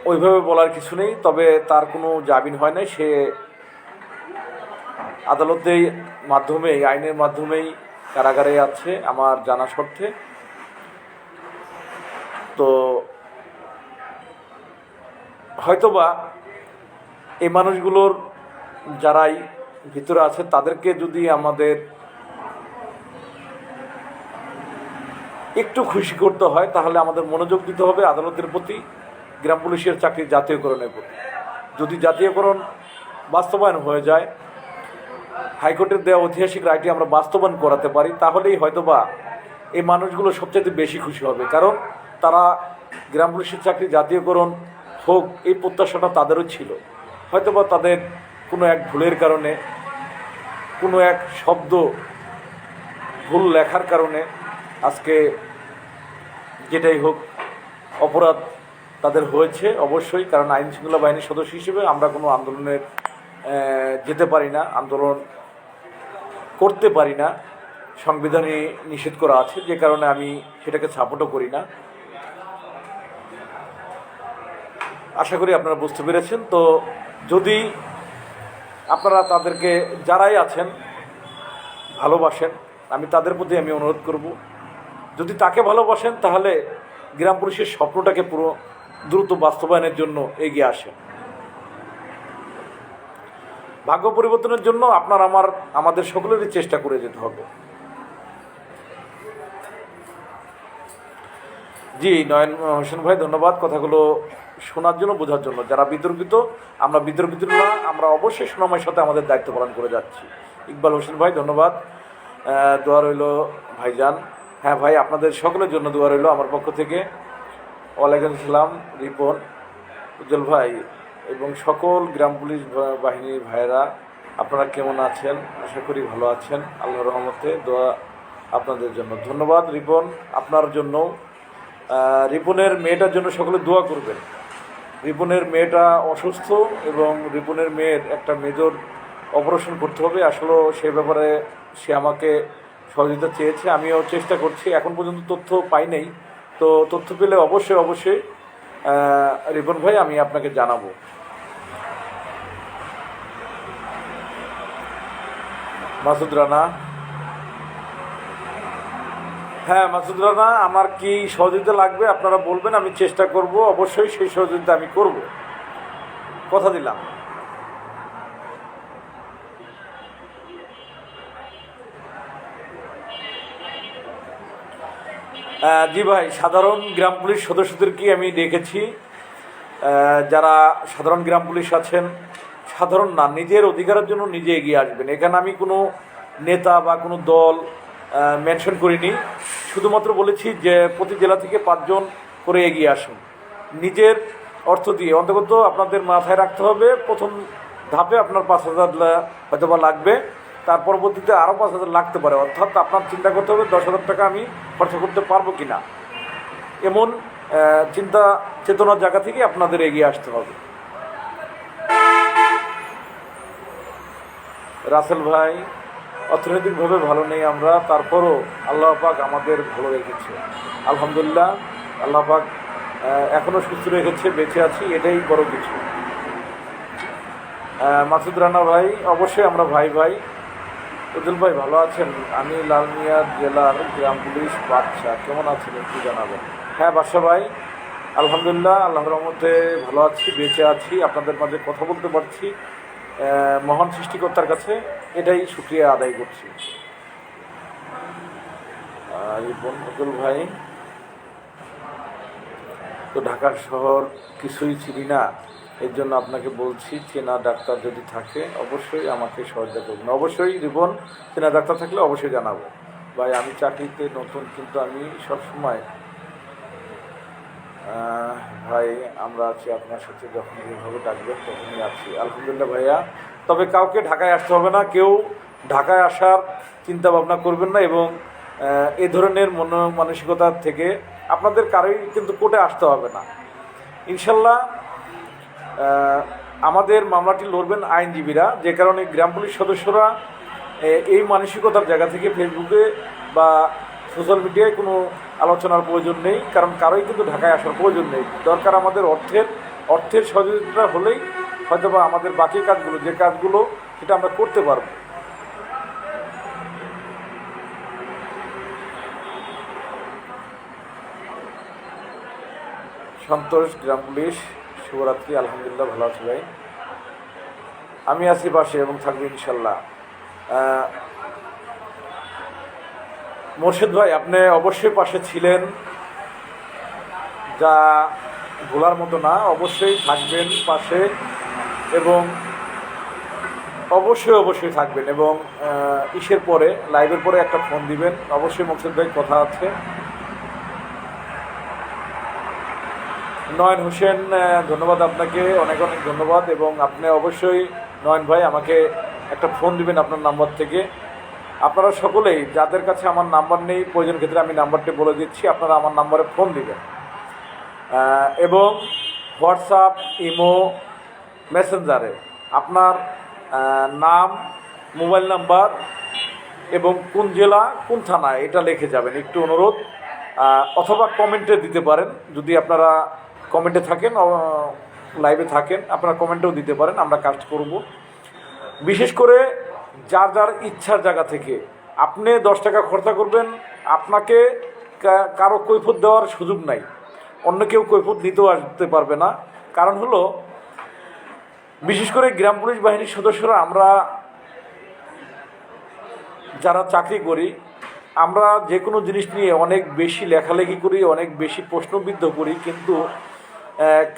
ওইভাবে বলার কিছু নেই, তবে তার কোনো জামিন হয় নাই, সে আদালতের মাধ্যমেই, আইনের মাধ্যমেই কারাগারে আছে আমার জানা শর্তে। তো হয়তোবা এই মানুষগুলোর যারাই ভিতরে আছে তাদেরকে যদি আমাদের একটু খুশি করতে হয়, তাহলে আমাদের মনোযোগ দিতে হবে আদালতের প্রতি, গ্রাম পুলিশের চাকরি জাতীয়করণের প্রতি। যদি জাতীয়করণ বাস্তবায়ন হয়ে যায়, হাইকোর্টের দেওয়া ঐতিহাসিক রায়টি আমরা বাস্তবায়ন করাতে পারি, তাহলেই হয়তোবা এই মানুষগুলো সবচেয়ে বেশি খুশি হবে। কারণ তারা গ্রাম পুলিশের চাকরি জাতীয়করণ হোক, এই প্রত্যাশাটা তাদেরও ছিল। হয়তোবা তাদের কোনো এক ভুলের কারণে, কোনো এক শব্দ ভুল লেখার কারণে আজকে যেটাই হোক অপরাধ তাদের হয়েছে অবশ্যই। কারণ আইন শৃঙ্খলা বাহিনীর সদস্য হিসেবে আমরা কোনো আন্দোলনের যেতে পারি না, আন্দোলন করতে পারি না, সংবিধানে নিষেধ করা আছে, যে কারণে আমি সেটাকে সাপোর্টও করি না। আশা করি আপনারা বুঝতে পেরেছেন। তো যদি আপনারা তাদেরকে যারাই আছেন ভালোবাসেন, আমি তাদের প্রতি আমি অনুরোধ করব, যদি তাকে ভালোবাসেন তাহলে গ্রাম পুলিশের স্বপ্নটাকে পুরো দ্রুত বাস্তবায়নের জন্য এগিয়ে আসেন। ভাগ্য পরিবর্তনের জন্য আমাদের সকলেরই চেষ্টা করে যেতে হবে। জি, নয়ন হোসেন ভাই, ধন্যবাদ কথাগুলো শোনার জন্য, বোঝার জন্য। যারা বিতর্কিত, আমরা বিতর্কিত না, আমরা অবশ্যই সুনামের সাথে আমাদের দায়িত্ব পালন করে যাচ্ছি। ইকবাল হোসেন ভাই, ধন্যবাদ। দোয়া রইল ভাইজান। হ্যাঁ ভাই, আপনাদের সকলের জন্য দোয়া রইল আমার পক্ষ থেকে। ওয়ালাইকুম আসসালাম রিপন, উজ্জ্বল ভাই এবং সকল গ্রাম পুলিশ বাহিনীর ভাইয়েরা, আপনারা কেমন আছেন? আশা করি ভালো আছেন, আল্লাহর রহমতে। দোয়া আপনাদের জন্য। ধন্যবাদ রিপন, আপনার জন্য। রিপনের মেয়েটার জন্য সকলে দোয়া করবেন। রিপনের মেয়েটা অসুস্থ এবং রিপনের মেয়ের একটা মেজর অপারেশন করতে হবে। আসলে সে ব্যাপারে সে আমাকে সহযোগিতা চেয়েছে, আমিও চেষ্টা করছি। এখন পর্যন্ত তথ্য পাই নাই, তো তথ্য পেলে অবশ্যই রিপন ভাই আমি আপনাকে জানাবো। মাসুদ রানা, হ্যাঁ মাসুদ রানা, আমার কি সহযোগিতা লাগবে আপনারা বলবেন, আমি চেষ্টা করব, অবশ্যই সেই সহযোগিতা আমি করব, কথা দিলাম। জি ভাই, সাধারণ গ্রাম পুলিশ সদস্যদেরকে আমি দেখেছি, যারা সাধারণ গ্রাম পুলিশ আছেন, সাধারণ না, নিজের অধিকারের জন্য নিজে এগিয়ে আসবেন। এখানে আমি কোনো নেতা বা কোনো দল মেনশন করিনি, শুধুমাত্র বলেছি যে প্রতি জেলা থেকে 5 জন করে এগিয়ে আসুন। নিজের অর্থ দিয়ে অন্তত আপনাদের মাথায় রাখতে হবে, প্রথম ধাপে আপনার 5,000 হয়তো বা লাগবে, তার পরবর্তীতে আরও 5,000 লাগতে পারে। অর্থাৎ আপনার চিন্তা করতে হবে 10,000 টাকা আমি খরচা করতে পারবো কি না, এমন চিন্তা চেতনার জায়গা থেকে আপনাদের এগিয়ে আসতে হবে। রাসেল ভাই, অর্থনৈতিকভাবে ভালো নেই আমরা, তারপরও আল্লাহ পাক আমাদের ভালো রেখেছে, আলহামদুলিল্লাহ। আল্লাহ পাক এখনও সুস্থ রেখেছে, বেঁচে আছি, এটাই বড় কিছু। মাসুদ রানা ভাই, অবশ্যই আমরা ভাই ভাই, উজ্জ্বল ভাই ভালো আছেন? আমি লালমিয়া জেলার গ্রাম পুলিশ বাদশা। কেমন আছেন একটু জানাবেন। হ্যাঁ বাদশা ভাই, আলহামদুলিল্লাহ আল্লাহর রহমতে ভালো আছি, বেঁচে আছি, আপনাদের মাঝে কথা বলতে পারছি। মহান সৃষ্টিকর্তার কাছে এটাই শুকরিয়া আদায় করছি। রিপন উজ্জ্বল ভাই, তো ঢাকার শহর কিছুই চিনি না, এর জন্য আপনাকে বলছি চেনা ডাক্তার যদি থাকে অবশ্যই আমাকে সহায়তা করবেন। অবশ্যই রিপন, চেনা ডাক্তার থাকলে অবশ্যই জানাবো। ভাই আমি চাকরিতে নতুন, কিন্তু আমি সবসময় ভাই আমরা আছি আপনার সাথে, যখন যেভাবে ডাকবেন তখনই আছি। আলহামদুলিল্লাহ ভাইয়া, তবে কাউকে ঢাকায় আসতে হবে না, কেউ ঢাকায় আসার চিন্তা ভাবনা করবেন না, এবং এ ধরনের মানসিকতা থেকে আপনাদের কারোই কিন্তু কোর্টে আসতে হবে না ইনশাল্লাহ। আমাদের মামলাটি লড়বেন আইনজীবীরা, যে কারণে গ্রাম পুলিশ সদস্যরা এই মানসিকতার জায়গা থেকে ফেসবুকে বা সোশ্যাল মিডিয়ায় কোনো আলোচনার প্রয়োজন নেই, কারণ কারোই কিন্তু ঢাকায় আসার প্রয়োজন নেই। দরকার আমাদের অর্থের সহযোগিতা হলেই হয়তোবা আমাদের বাকি কাজগুলো, যে কাজগুলো সেটা আমরা করতে পারব। সন্তোষ, গ্রাম পুলিশ, শুভরাত্রি। আলহামদুলিল্লাহ ভালো আছি ভাই, আমি আছি পাশে এবং থাকবো ইনশাল্লাহ। মোর্শেদ ভাই, আপনি অবশ্যই পাশে ছিলেন, যা ভোলার মতো না, অবশ্যই থাকবেন পাশে, এবং অবশ্যই থাকবেন, এবং ইসের পরে, লাইভের পরে একটা ফোন দিবেন অবশ্যই। মোর্শেদ ভাই কথা আছে। নয়ন হোসেন, ধন্যবাদ আপনাকে, অনেক অনেক ধন্যবাদ, এবং আপনি অবশ্যই নয়ন ভাই আমাকে একটা ফোন দিবেন আপনার নাম্বার থেকে। আপনারা সকলেই যাদের কাছে আমার নাম্বার নেই, প্রয়োজন ক্ষেত্রে আমি নাম্বারটি বলে দিচ্ছি, আপনারা আমার নাম্বারে ফোন দিবেন, এবং হোয়াটসঅ্যাপ, ইমো, মেসেঞ্জারে আপনার নাম, মোবাইল নাম্বার এবং কোন জেলা, কোন থানা এটা লিখে যাবেন, একটু অনুরোধ। অথবা কমেন্টে দিতে পারেন, যদি আপনারা কমেন্টে থাকেন, লাইভে থাকেন, আপনারা কমেন্টেও দিতে পারেন, আমরা কাজ করব। বিশেষ করে যার যার ইচ্ছার জায়গা থেকে আপনি 10 টাকা খরচা করবেন, আপনাকে কারো কৈফিয়ত দেওয়ার সুযোগ নাই, অন্য কেউ কৈফিয়ত নিতেও আসতে পারবে না। কারণ হলো, বিশেষ করে গ্রাম পুলিশ বাহিনীর সদস্যরা, আমরা যারা চাকরি করি, আমরা যে কোনো জিনিস নিয়ে অনেক বেশি লেখালেখি করি, অনেক বেশি প্রশ্নবিদ্ধ করি, কিন্তু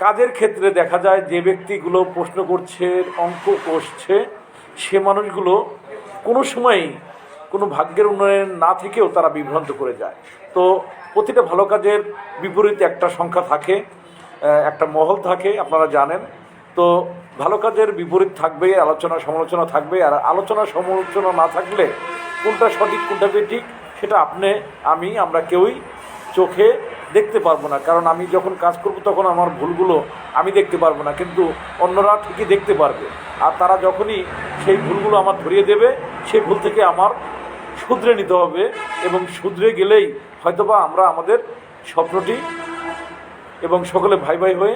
কাজের ক্ষেত্রে দেখা যায় যে ব্যক্তিগুলো প্রশ্ন করছে, অঙ্ক কষছে, সে মানুষগুলো কোনো সময়ই কোনো ভাগ্যের উন্নয়ন না থেকেও তারা বিভ্রান্ত করে যায়। তো প্রতিটা ভালো কাজের বিপরীতে একটা সংখ্যা থাকে, একটা মহল থাকে, আপনারা জানেন। তো ভালো কাজের বিপরীত থাকবে, আলোচনা সমালোচনা থাকবে, আর আলোচনা সমালোচনা না থাকলে কোনটা সঠিক কোনটা বেঠিক সেটা আমরা কেউই চোখে দেখতে পারবো না। কারণ আমি যখন কাজ করব তখন আমার ভুলগুলো আমি দেখতে পারবো না, কিন্তু অন্যরা ঠিকই দেখতে পারবে। আর তারা যখনই সেই ভুলগুলো আমার ধরিয়ে দেবে, সেই ভুল থেকে আমার শুধরে নিতে হবে, এবং শুধরে গেলেই হয়তোবা আমরা আমাদের স্বপ্নটি এবং সকলে ভাই ভাই হয়ে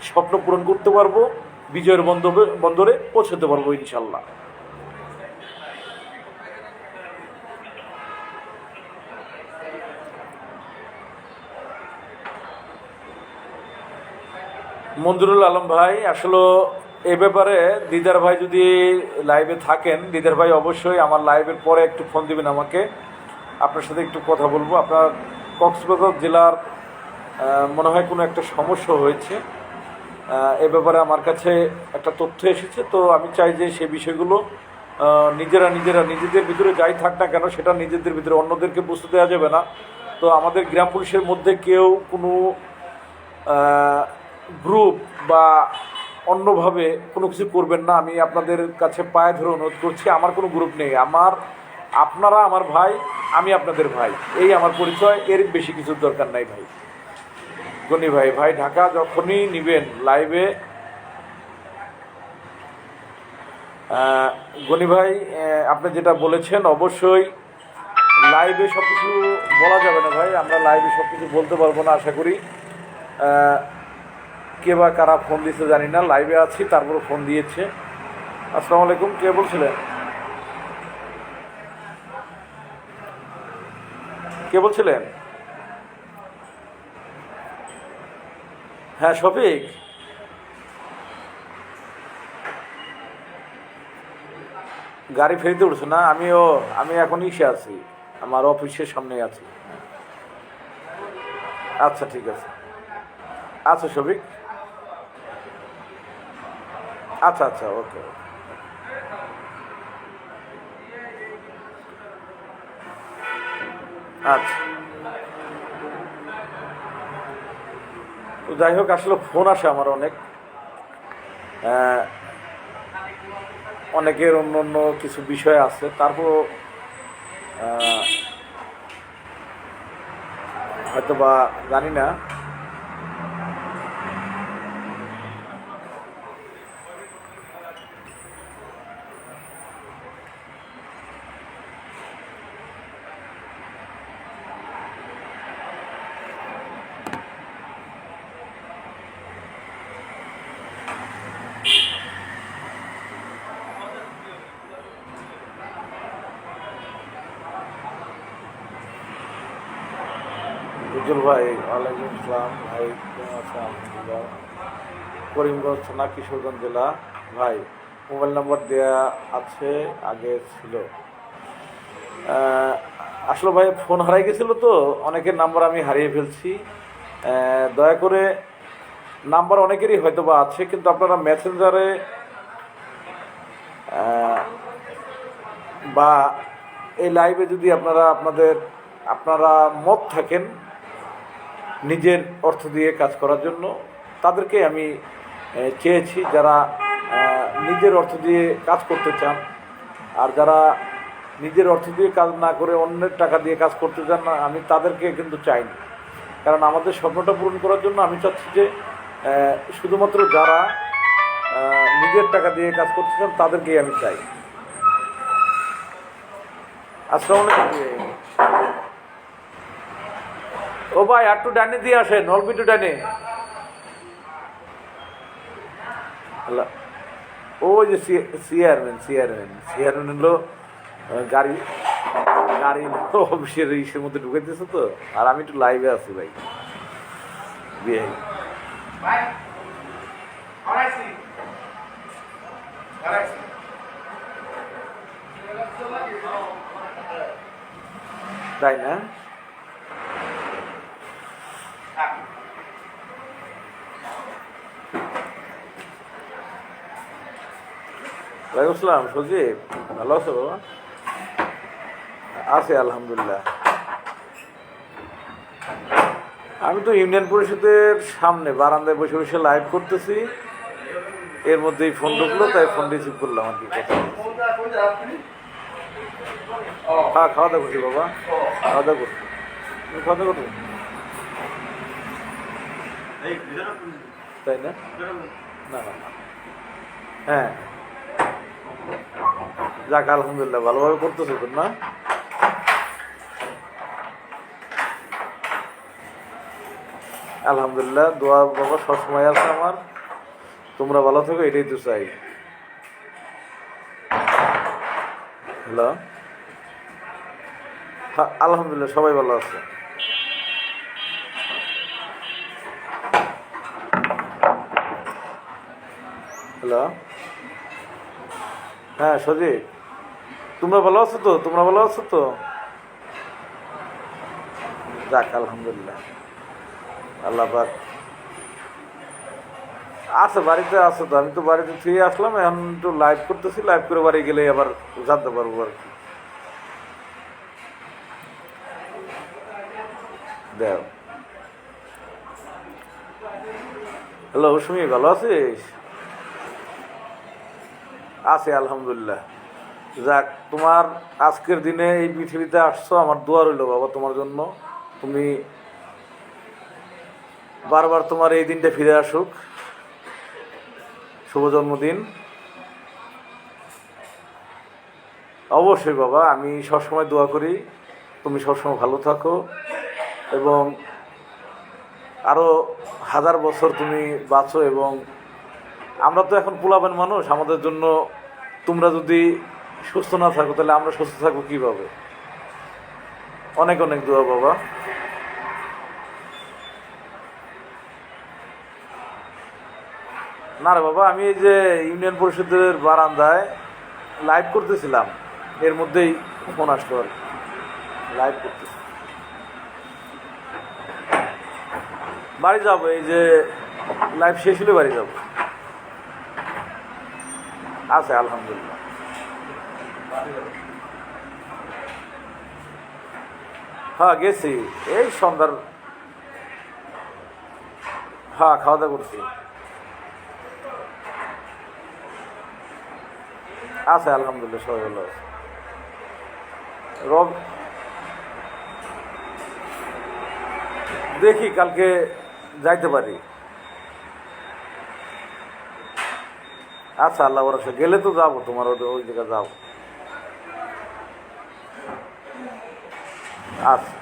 স্বপ্ন পূরণ করতে পারবো, বিজয়ের বন্দরে পৌঁছতে পারবো ইনশাল্লাহ। মঞ্জুরুল আলম ভাই, আসলে এ ব্যাপারে দিদার ভাই যদি লাইভে থাকেন, দিদার ভাই অবশ্যই আমার লাইভের পরে একটু ফোন দিবেন আমাকে, আপনার সাথে একটু কথা বলবো। আপনার কক্সবাজার জেলার মনে হয় কোনো একটা সমস্যা হয়েছে, এ ব্যাপারে আমার কাছে একটা তথ্য এসেছে। তো আমি চাই যে সে বিষয়গুলো নিজেদের ভিতরে যাই থাক না কেন, সেটা নিজেদের ভিতরে, অন্যদেরকে বুঝতে দেওয়া যাবে না। তো আমাদের গ্রাম পুলিশের মধ্যে কেউ কোনো গ্রুপ বা অন্যভাবে কোনো কিছু করবেন না, আমি আপনাদের কাছে পায়ে ধরে অনুরোধ করছি। আমার কোনো গ্রুপ নেই, আপনারা আমার ভাই, আমি আপনাদের ভাই, এই আমার পরিচয়, এর বেশি কিছুর দরকার নাই ভাই। গনি ভাই ঢাকা যখনই নিবেন লাইভে, গনি ভাই আপনি যেটা বলেছেন, অবশ্যই লাইভে সব কিছু বলা যাবে না ভাই, আমরা লাইভে সব কিছু বলতে পারবো না আশা করি। কে বা কারা ফোন দিয়েছে জানি না, লাইভে আছি তারপরে ফোন দিয়েছে। আসসালামু আলাইকুম, কে বলছিলেন? কে বলছিলেন? হ্যাঁ শফিক, গাড়ি ফেরিতে উঠছো না? আমি এখন ইসে আছি, আমার অফিসের সামনে আছি। আচ্ছা ঠিক আছে। আচ্ছা শফিক, আচ্ছা আচ্ছা, ওকে। আচ্ছা, তো যাই হোক, আসলে ফোন আসে আমার অনেক, আহ, অনেকের অন্য অন্য কিছু বিষয় আছে, তারপর হয়তো বা জানি না। উজ্জ্বল ভাই, ওয়ালাইকুম আসসালাম ভাই, কেমন আছেন? আলহামদুলিল্লাহ। করিমগঞ্জ থানা, কিশোরগঞ্জ জেলা। ভাই, মোবাইল নাম্বার দেয়া আছে, আগে ছিল। আহ, আসলে ভাই ফোন হারিয়ে গেছিলো তো, অনেকের নাম্বার আমি হারিয়ে ফেলছি। দয়া করে, নাম্বার অনেকেরই হয়তো বা আছে, কিন্তু আপনারা মেসেঞ্জারে বা এই লাইভে যদি আপনারা মত থাকেন নিজের অর্থ দিয়ে কাজ করার জন্য, তাদেরকে আমি চেয়েছি, যারা নিজের অর্থ দিয়ে কাজ করতে চান, আর যারা নিজের অর্থ দিয়ে কাজ না করে অন্যের টাকা দিয়ে কাজ করতে চান না, আমি তাদেরকে কিন্তু চাইনি। কারণ আমাদের স্বপ্নটা পূরণ করার জন্য আমি চাচ্ছি যে শুধুমাত্র যারা নিজের টাকা দিয়ে কাজ করতে চান তাদেরকেই আমি চাই। আসসালামু আলাইকুম। ও ভাই, একটু ডানে দিয়ে আসেন, অল্প একটু ডানে। ওই যে চেয়ারম্যান হলো গাড়ি গাড়ি অফিসের ইসের মধ্যে ঢুকাইতেছে তো, আর আমি একটু লাইভে আছি ভাই, বিয়ে। তাই না? ওয়ালাইকুম আসসালাম সজীব, ভালো আছো বাবা? আছে আলহামদুলিল্লাহ। আমি তো ইউনিয়ন পরিষদের সামনে বারান্দায় বসে বসে লাইভ করতেছি, এর মধ্যেই ফোন ঢুকলো, তাই ফোন রিসিভ করলাম আর কি। হ্যাঁ, খাওয়া দাওয়া করছি বাবা, খাওয়া দাওয়া করছি। তুমি খাওয়া দাওয়া করছো? তাই না? না না না, হ্যাঁ, যাক আলহামদুলিল্লাহ, ভালোভাবে করতেছো তো না? আলহামদুলিল্লাহ, দোয়া বাবা সবসময় আছে আমার, তোমরা ভালো থাকো, এটাই তো চাই। হ্যালো, হ্যাঁ আলহামদুলিল্লাহ, সবাই ভালো আছে। হ্যালো, হ্যাঁ সজিব, তোমরা ভালো আছো তো? তোমরা ভালো আছো তো? যাক আলহামদুলিল্লাহ, আল্লাহ পাক আছে, বাড়িতে আছে তো। আমি তো বাড়িতে ফিরে আসলাম, এখন একটু লাইভ করতেছি, লাইভ করে বাড়ি গেলে আবার জানতে পারবো আর কি। দেখ, হ্যালো সুমি, ভালো আছিস? আছে আলহামদুলিল্লাহ। যাক, তোমার আজকের দিনে এই পৃথিবীতে আসছো, আমার দোয়া রইল বাবা তোমার জন্য। তুমি বারবার তোমার এই দিনটা ফিরে আসুক, শুভ জন্মদিন। অবশ্যই বাবা, আমি সবসময় দোয়া করি তুমি সবসময় ভালো থাকো, এবং আরও 1000 বছর তুমি বাঁচো। এবং আমরা তো এখন পোলাবেন মানুষ, আমাদের জন্য তোমরা যদি সুস্থ না থাকো, তাহলে আমরা সুস্থ থাকবো কীভাবে? অনেক অনেক দোয়া বাবা। না রে বাবা, আমি এই যে ইউনিয়ন পরিষদের বারান্দায় লাইভ করতেছিলাম, এর মধ্যেই ফোন আসলো আর কি। লাইভ করতেছি, বাড়ি যাবো, এই যে লাইভ শেষ হলে বাড়ি যাবো। আছে আলহামদুলিল্লাহ। হ্যাঁ গেছি, এই সন্ধ্যার, হ্যাঁ খাওয়া দাওয়া করছি। আছে আলহামদুলিল্লাহ, সবাই ভালো আছে। রব, দেখি কালকে যাইতে পারি। আচ্ছা আল্লাহ ভরসা, গেলে তো যাবো, তোমার ওই জায়গায় যাবো। আচ্ছা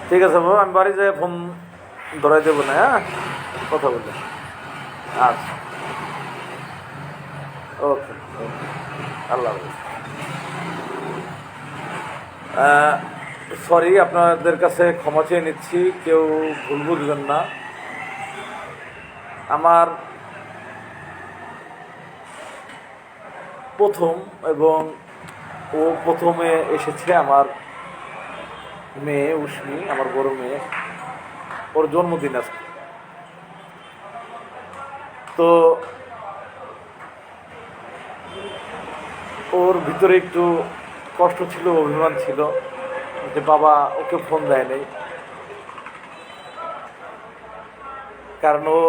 ঠিক আছে বাবা, আমি বাড়ি যাই ফোন ধরাই দেবো না, হ্যাঁ কথা বলতে। আচ্ছা ওকে ওকে, আল্লাহ হাফেজ। সরি, আপনাদের কাছে ক্ষমা চেয়ে নিচ্ছি, কেউ ভুল বুঝবেন না। আমার প্রথম, এবং ও প্রথমে এসেছে আমার মেয়ে উষ্মি, আমার বড় মেয়ে, ওর জন্মদিন আজকে। তো ওর ভিতরে একটু কষ্ট ছিল, অভিমান ছিল যে বাবা ওকে ফোন দেয় নাই, কারণ ও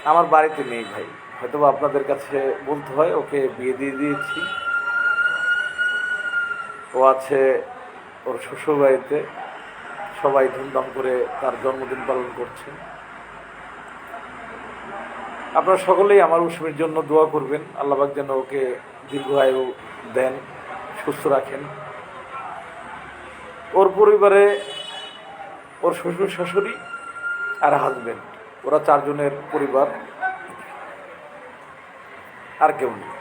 আমার বাড়িতে নেই ভাই। হয়তো আপনাদের কাছে বলতে হয়, ওকে বিয়ে দিয়ে দিয়েছি, ও আছে ওর শ্বশুর বাড়িতে, সবাই ধুমধাম করে তার জন্মদিন পালন করছে। আপনারা সকলেই আমার উষ্মির জন্য দোয়া করবেন, আল্লাহ পাক যেন ওকে দীর্ঘ আয়ু দেন, সুস্থ রাখেন। ওর পরিবারে ওর শ্বশুর শাশুড়ি আর হাজবেন্ড, ওরা 4 জনের পরিবার, আর কেউ নেই।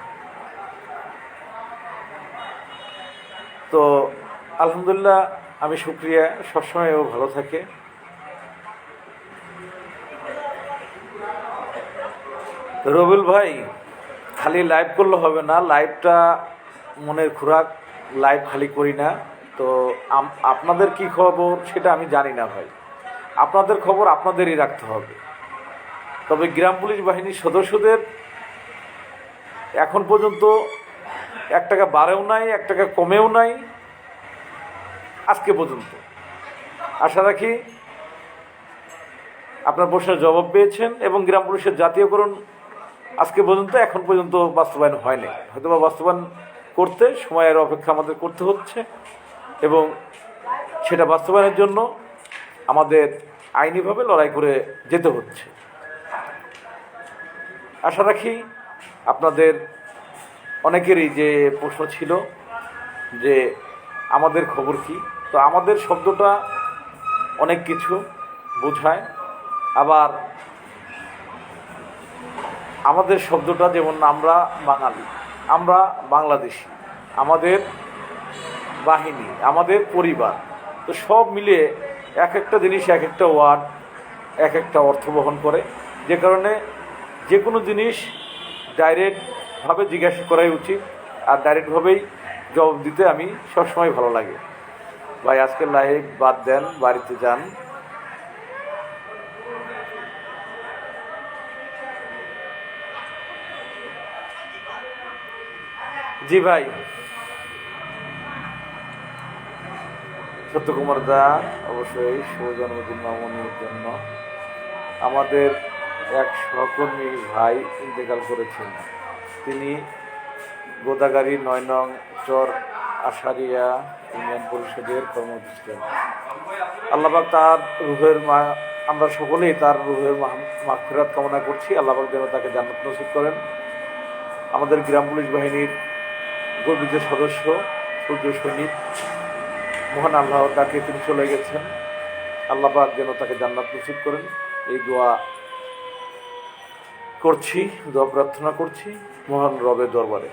তো আলহামদুলিল্লাহ, আমি শুক্রিয়া, সবসময় ও ভালো থাকে। রবিউল ভাই, খালি লাইভ করলে হবে না, লাইভটা মনের খোরাক, লাইভ খালি করি না। তো আপনাদের কি খবর সেটা আমি জানি না ভাই, আপনাদের খবর আপনাদেরই রাখতে হবে। তবে গ্রাম পুলিশ বাহিনীর সদস্যদের এখন পর্যন্ত 1 টাকা বাড়েও নাই, 1 টাকা কমেও নাই আজকে পর্যন্ত। আশা রাখি আপনার প্রশ্নের জবাব পেয়েছেন, এবং গ্রাম পুলিশের জাতীয়করণ আজকে পর্যন্ত, এখন পর্যন্ত বাস্তবায়ন হয়নি। হয়তো বা বাস্তবায়ন করতে সময়ের অপেক্ষা আমাদের করতে হচ্ছে, এবং সেটা বাস্তবায়নের জন্য আমাদের আইনিভাবে লড়াই করে যেতে হচ্ছে। আশা রাখি আপনাদের অনেকেরই যে প্রশ্ন ছিল যে আমাদের খবর কি, তো আমাদের শব্দটা অনেক কিছু বোঝায়। আবার আমাদের শব্দটা যেমন, আমরা বাঙালি, আমরা বাংলাদেশি, আমাদের বাহিনী, আমাদের পরিবার, তো সব মিলিয়ে এক একটা জিনিস, এক একটা ওয়ার্ড এক একটা অর্থ বহন করে, যে কারণে যে কোনো জিনিস ডাইরেক্টভাবে জিজ্ঞাসা করাই উচিত, আর ডাইরেক্টভাবেই জবাব দিতে আমি সবসময় ভালো লাগে। ভাই আজকের লাইভ বাদ দেন, বাড়িতে যান। জি ভাই, সত্যকুমার দা, অবশ্যই শুভ জন্মদিন মামনির জন্য। আমাদের এক সহকর্মী ভাই ইন্তেকাল করেছেন, তিনি গোদাগাড়ি 9 নং চর আশারিয়া ইউনিয়ন পরিষদের কর্মরত ছিলেন। আল্লাহ পাক তার রুহের আমরা সকলেই তার রুহের মাগফিরাত কামনা করছি। আল্লাহ পাক যেন তাকে জান্নাত নসিব করেন। আমাদের গ্রাম পুলিশ বাহিনীর গর্বিত সদস্য, সূর্য সৈনিক, মহান আল্লাহ তাকে, তিনি চলে গেছেন, আল্লাহ পাক যেন তাকে জান্নাত নসিব করেন, এই দোয়া করছি, দোয়া প্রার্থনা করছি মহান রবের দরবারে।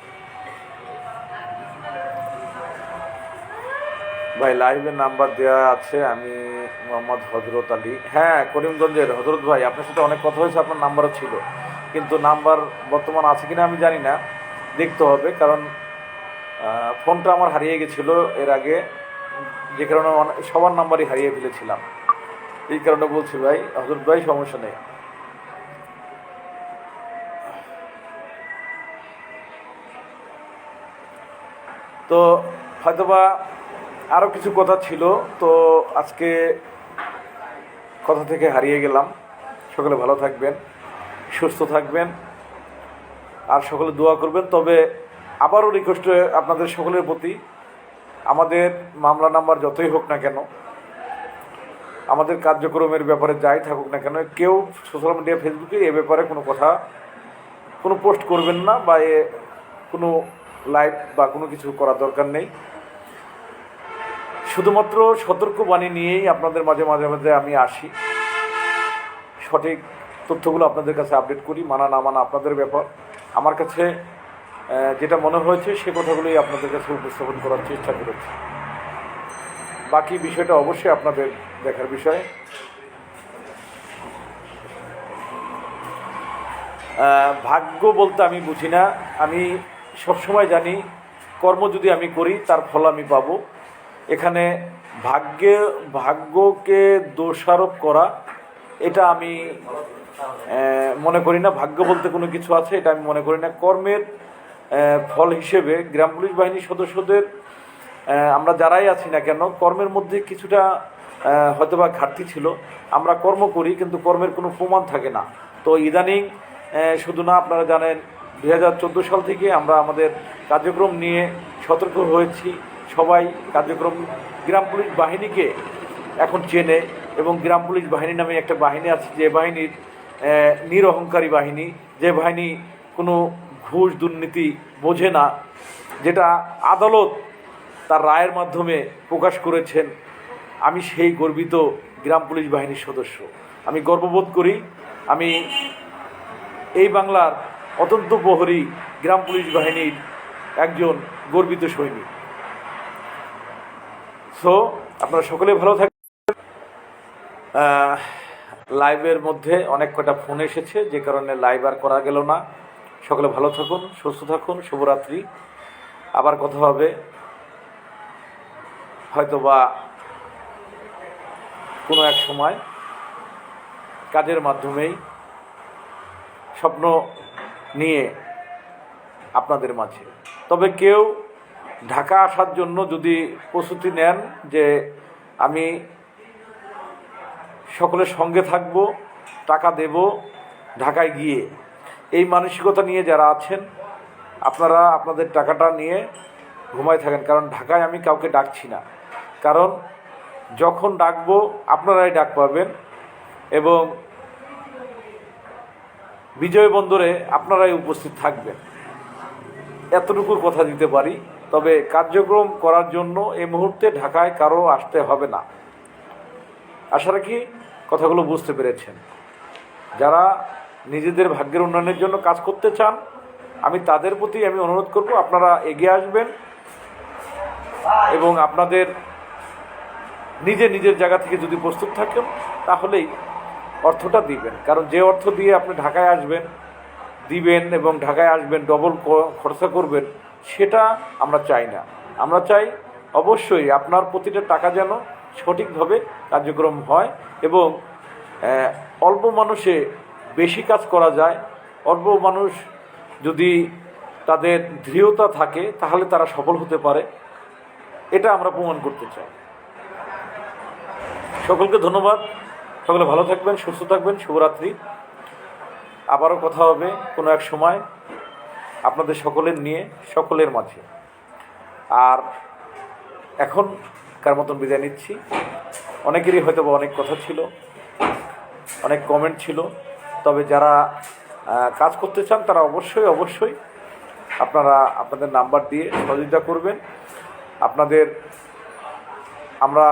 ভাই লাইভের নাম্বার দেওয়া আছে, আমি মোহাম্মদ হজরত আলী। হ্যাঁ, করিমগঞ্জের হজরত ভাই, আপনার সাথে অনেক কথা হয়েছে, আপনার নাম্বারও ছিল, কিন্তু নাম্বার বর্তমান আছে কিনা আমি জানি না, দেখতে হবে। কারণ ফোনটা আমার হারিয়ে গেছিলো এর আগে, যে কারণে সবার নাম্বারই হারিয়ে ফেলেছিলাম। এই কারণে বলছি ভাই, হজরত ভাই সমস্যা নেই। তো হয়তোবা আরও কিছু কথা ছিল, তো আজকে কথা থেকে হারিয়ে গেলাম। সকলে ভালো থাকবেন, সুস্থ থাকবেন, আর সকলে দোয়া করবেন। তবে আবারও রিকোয়েস্ট আপনাদের সকলের প্রতি, আমাদের মামলা নাম্বার যতই হোক না কেন, আমাদের কার্যক্রমের ব্যাপারে যাই থাকুক না কেন, কেউ সোশ্যাল মিডিয়া ফেসবুকে এ ব্যাপারে কোনো কথা, কোনো পোস্ট করবেন না, বা কোনো লাইভ বা কোনো কিছু করার দরকার নেই। শুধুমাত্র সতর্কবাণী নিয়েই আপনাদের মাঝে মাঝে মাঝে আমি আসি, সঠিক তথ্যগুলো আপনাদের কাছে আপডেট করি। মানা না মানা আপনাদের ব্যাপার। আমার কাছে যেটা মনে হয়েছে সে কথাগুলোই আপনাদের কাছে উপস্থাপন করার চেষ্টা করেছি। বাকি বিষয়টা অবশ্যই আপনাদের দেখার বিষয়। ভাগ্য বলতে আমি বুঝি না, আমি সবসময় জানি কর্ম যদি আমি করি তার ফল আমি পাবো। এখানে ভাগ্যকে দোষারোপ করা, এটা আমি মনে করি না। ভাগ্য বলতে কোনো কিছু আছে, এটা আমি মনে করি না। কর্মের ফল হিসেবে গ্রাম পুলিশ বাহিনীর সদস্যদের আমরা যারাই আছি না কেন, কর্মের মধ্যে কিছুটা হয়তোবা ঘাটতি ছিল। আমরা কর্ম করি কিন্তু কর্মের কোনো প্রমাণ থাকে না। তো ইদানিং শুধু না, আপনারা জানেন 2014 সাল থেকে আমরা আমাদের কার্যক্রম নিয়ে সতর্ক হয়েছি। সবাই কার্যক্রম, গ্রাম পুলিশ বাহিনীকে এখন চেনে, এবং গ্রাম পুলিশ বাহিনী নামে একটা বাহিনী আছে, যে বাহিনীর নিরহংকারী বাহিনী, যে বাহিনী কোনো ঘুষ দুর্নীতি বোঝে না, যেটা আদালত তার রায়ের মাধ্যমে প্রকাশ করেছেন। আমি সেই গর্বিত গ্রাম পুলিশ বাহিনীর সদস্য। আমি গর্ববোধ করি, আমি এই বাংলার অত্যন্ত প্রহরী গ্রাম পুলিশ বাহিনীর একজন গর্বিত সৈনিক। সো আপনারা সকলে ভালো থাকবেন। লাইভের মধ্যে অনেক কটা ফোন এসেছে, যে কারণে লাইভ আর করা গেল না। সকলে ভালো থাকুন, সুস্থ থাকুন, শুভরাত্রি। আবার কথা হবে হয়তোবা কোনো এক সময়, কাজের মাধ্যমেই, স্বপ্ন নিয়ে আপনাদের মাঝে। তবে কেউ ঢাকা আসার জন্য যদি প্রস্তুতি নেন যে আমি সকলের সঙ্গে থাকব, টাকা দেব ঢাকায় গিয়ে, এই মানসিকতা নিয়ে যারা আছেন, আপনারা আপনাদের টাকাটা নিয়ে ঘুমায় থাকেন। কারণ ঢাকায় আমি কাউকে ডাকছি না। কারণ যখন ডাকবো আপনারাই ডাক পাবেন, এবং বিজয় বন্দরে আপনারাই উপস্থিত থাকবেন, এতটুকু কথা দিতে পারি। তবে কার্যক্রম করার জন্য এই মুহূর্তে ঢাকায় কারো আসতে হবে না। আশা রাখি কথাগুলো বুঝতে পেরেছেন। যারা নিজেদের ভাগ্যের উন্নয়নের জন্য কাজ করতে চান, আমি তাদের প্রতি আমি অনুরোধ করব, আপনারা এগিয়ে আসবেন এবং আপনাদের নিজের জায়গা থেকে যদি প্রস্তুত থাকেন, তাহলেই অর্থটা দিবেন। কারণ যে অর্থ দিয়ে আপনি ঢাকায় আসবেন, দিবেন এবং ঢাকায় আসবেন ডবল খরচা করবেন, সেটা আমরা চাই না। আমরা চাই অবশ্যই আপনার প্রতিটা টাকা যেন সঠিকভাবে কার্যক্রম হয়, এবং অল্প মানুষে বেশি কাজ করা যায়। অল্প মানুষ যদি তাদের দৃঢ়তা থাকে, তাহলে তারা সফল হতে পারে। এটা আমরা প্রমাণ করতে চাই। সকলকে ধন্যবাদ। সকলে ভালো থাকবেন, সুস্থ থাকবেন, শুভরাত্রি। আবারও কথা হবে কোনো এক সময় আপনাদের সকলের নিয়ে, সকলের মাঝে। আর এখনকার মতন বিদায় নিচ্ছি। অনেকেরই হয়তো বা অনেক কথা ছিল, অনেক কমেন্ট ছিল। তবে যারা কাজ করতে চান তারা অবশ্যই আপনারা আপনাদের নাম্বার দিয়ে সহযোগিতা করবেন। আমরা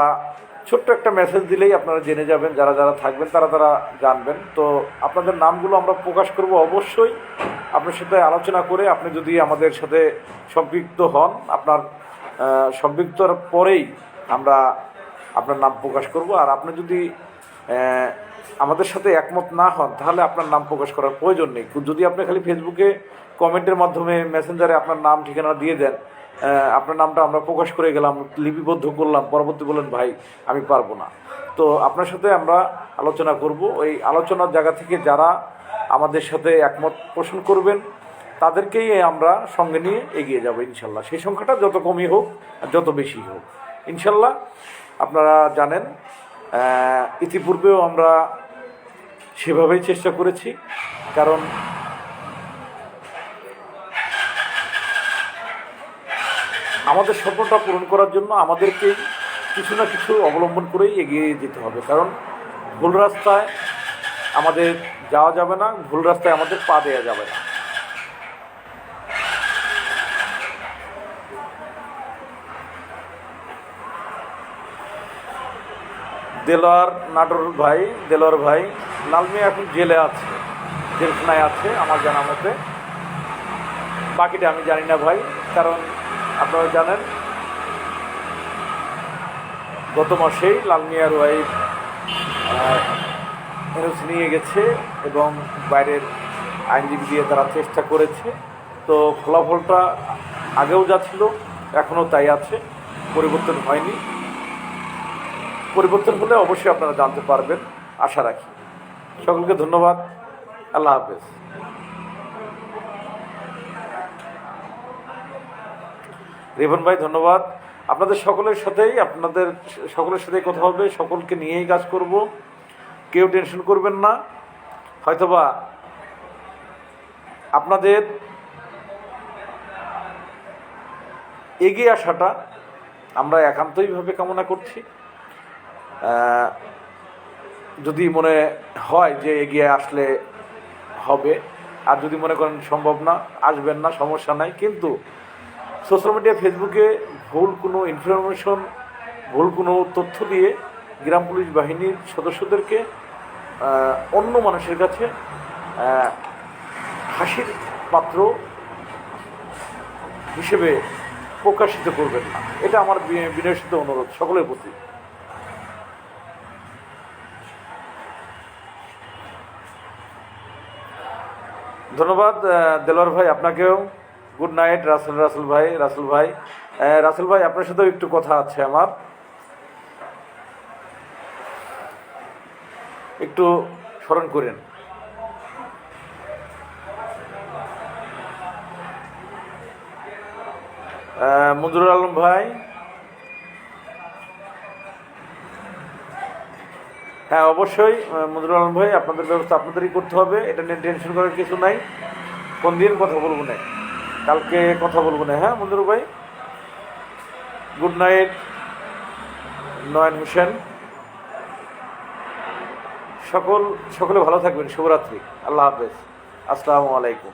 ছোট্ট একটা মেসেজ দিলেই আপনারা জেনে যাবেন, যারা থাকবেন তারা জানবেন। তো আপনাদের নামগুলো আমরা প্রকাশ করব অবশ্যই, আপনার সাথে আলোচনা করে। আপনি যদি আমাদের সাথে সম্পৃক্ত হন, আপনার সম্পৃক্তর পরেই আমরা আপনার নাম প্রকাশ করব। আর আপনি যদি আমাদের সাথে একমত না হন তাহলে আপনার নাম প্রকাশ করার প্রয়োজন নেই। যদি আপনি খালি ফেসবুকে কমেন্টের মাধ্যমে মেসেঞ্জারে আপনার নাম ঠিকানা দিয়ে দেন, আপনার নামটা আমরা প্রকাশ করে গেলাম, লিপিবদ্ধ করলাম, পরবর্তী বলেন ভাই আমি পারবো না, তো আপনার সাথে আমরা আলোচনা করব। ওই আলোচনার জায়গা থেকে যারা আমাদের সাথে একমত পোষণ করবেন তাদেরকেই আমরা সঙ্গে নিয়ে এগিয়ে যাব ইনশাল্লাহ। সেই সংখ্যাটা যত কমই হোক আর যত বেশি হোক ইনশাল্লাহ। আপনারা জানেন ইতিপূর্বেও আমরা সেভাবেই চেষ্টা করেছি, কারণ আমাদের স্বপ্নটা পূরণ করার জন্য আমাদেরকেই কিছু না কিছু অবলম্বন করেই এগিয়ে যেতে হবে। কারণ ভুল রাস্তায় আমাদের যাওয়া যাবে না, ভুল রাস্তায় আমাদের পা দেওয়া যাবে না। দেলোয়ার ভাই লালমিয়া এখন জেলে আছে, জেলখানায় আছে আমার জানা মতে। বাকিটা আমি জানি না ভাই, কারণ আপনারা জানেন গত মাসেই লালমিয়ার ওয়াইফ এনওসি নিয়ে গেছে এবং বাইরের আইনজীবী দিয়ে তারা চেষ্টা করেছে। তো ফলাফলটা আগেও যা ছিল এখনও তাই আছে, পরিবর্তন হয়নি। পরিবর্তন হলে অবশ্যই আপনারা জানতে পারবেন, আশা রাখি। সকলকে ধন্যবাদ, আল্লাহ হাফেজ। রিপন ভাই ধন্যবাদ। আপনাদের সকলের সাথেই কথা হবে, সকলকে নিয়েই কাজ করব, কেউ টেনশন করবেন না। হয়তোবা আপনাদের এগিয়ে আসাটা আমরা একান্তইভাবে কামনা করছি। যদি মনে হয় যে এগিয়ে আসলে হবে, আর যদি মনে করেন সম্ভব না, আসবেন না, সমস্যা নাই। কিন্তু সোশ্যাল মিডিয়া, ফেসবুকে ভুল কোনো ইনফরমেশন, ভুল কোনো তথ্য দিয়ে গ্রাম পুলিশ বাহিনীর সদস্যদেরকে অন্য মানুষের কাছে হাসির পাত্র হিসেবে প্রকাশিত করবেন না, এটা আমার বিনয়িত অনুরোধ সকলের প্রতি। ধন্যবাদ দেলোয়ার ভাই, আপনাকেও গুড নাইট। রাসেল ভাই আপনার সাথেও একটু কথা আছে আমার, একটু স্মরণ করেন। মঞ্জুরুল আলম ভাই, হ্যাঁ অবশ্যই মঞ্জুরুল আলম ভাই, আপনাদের ব্যবস্থা আপনাদেরই করতে হবে, এটা নিয়ে টেনশন করার কিছু নাই। কোন দিন কথা বলবো না, কালকে কথা বলবো না। হ্যাঁ মঞ্জুর ভাই, গুড নাইট। নয়ন হোসেন, সকলে ভালো থাকবেন, শুভরাত্রি, আল্লাহ হাফেজ, আসসালামু আলাইকুম।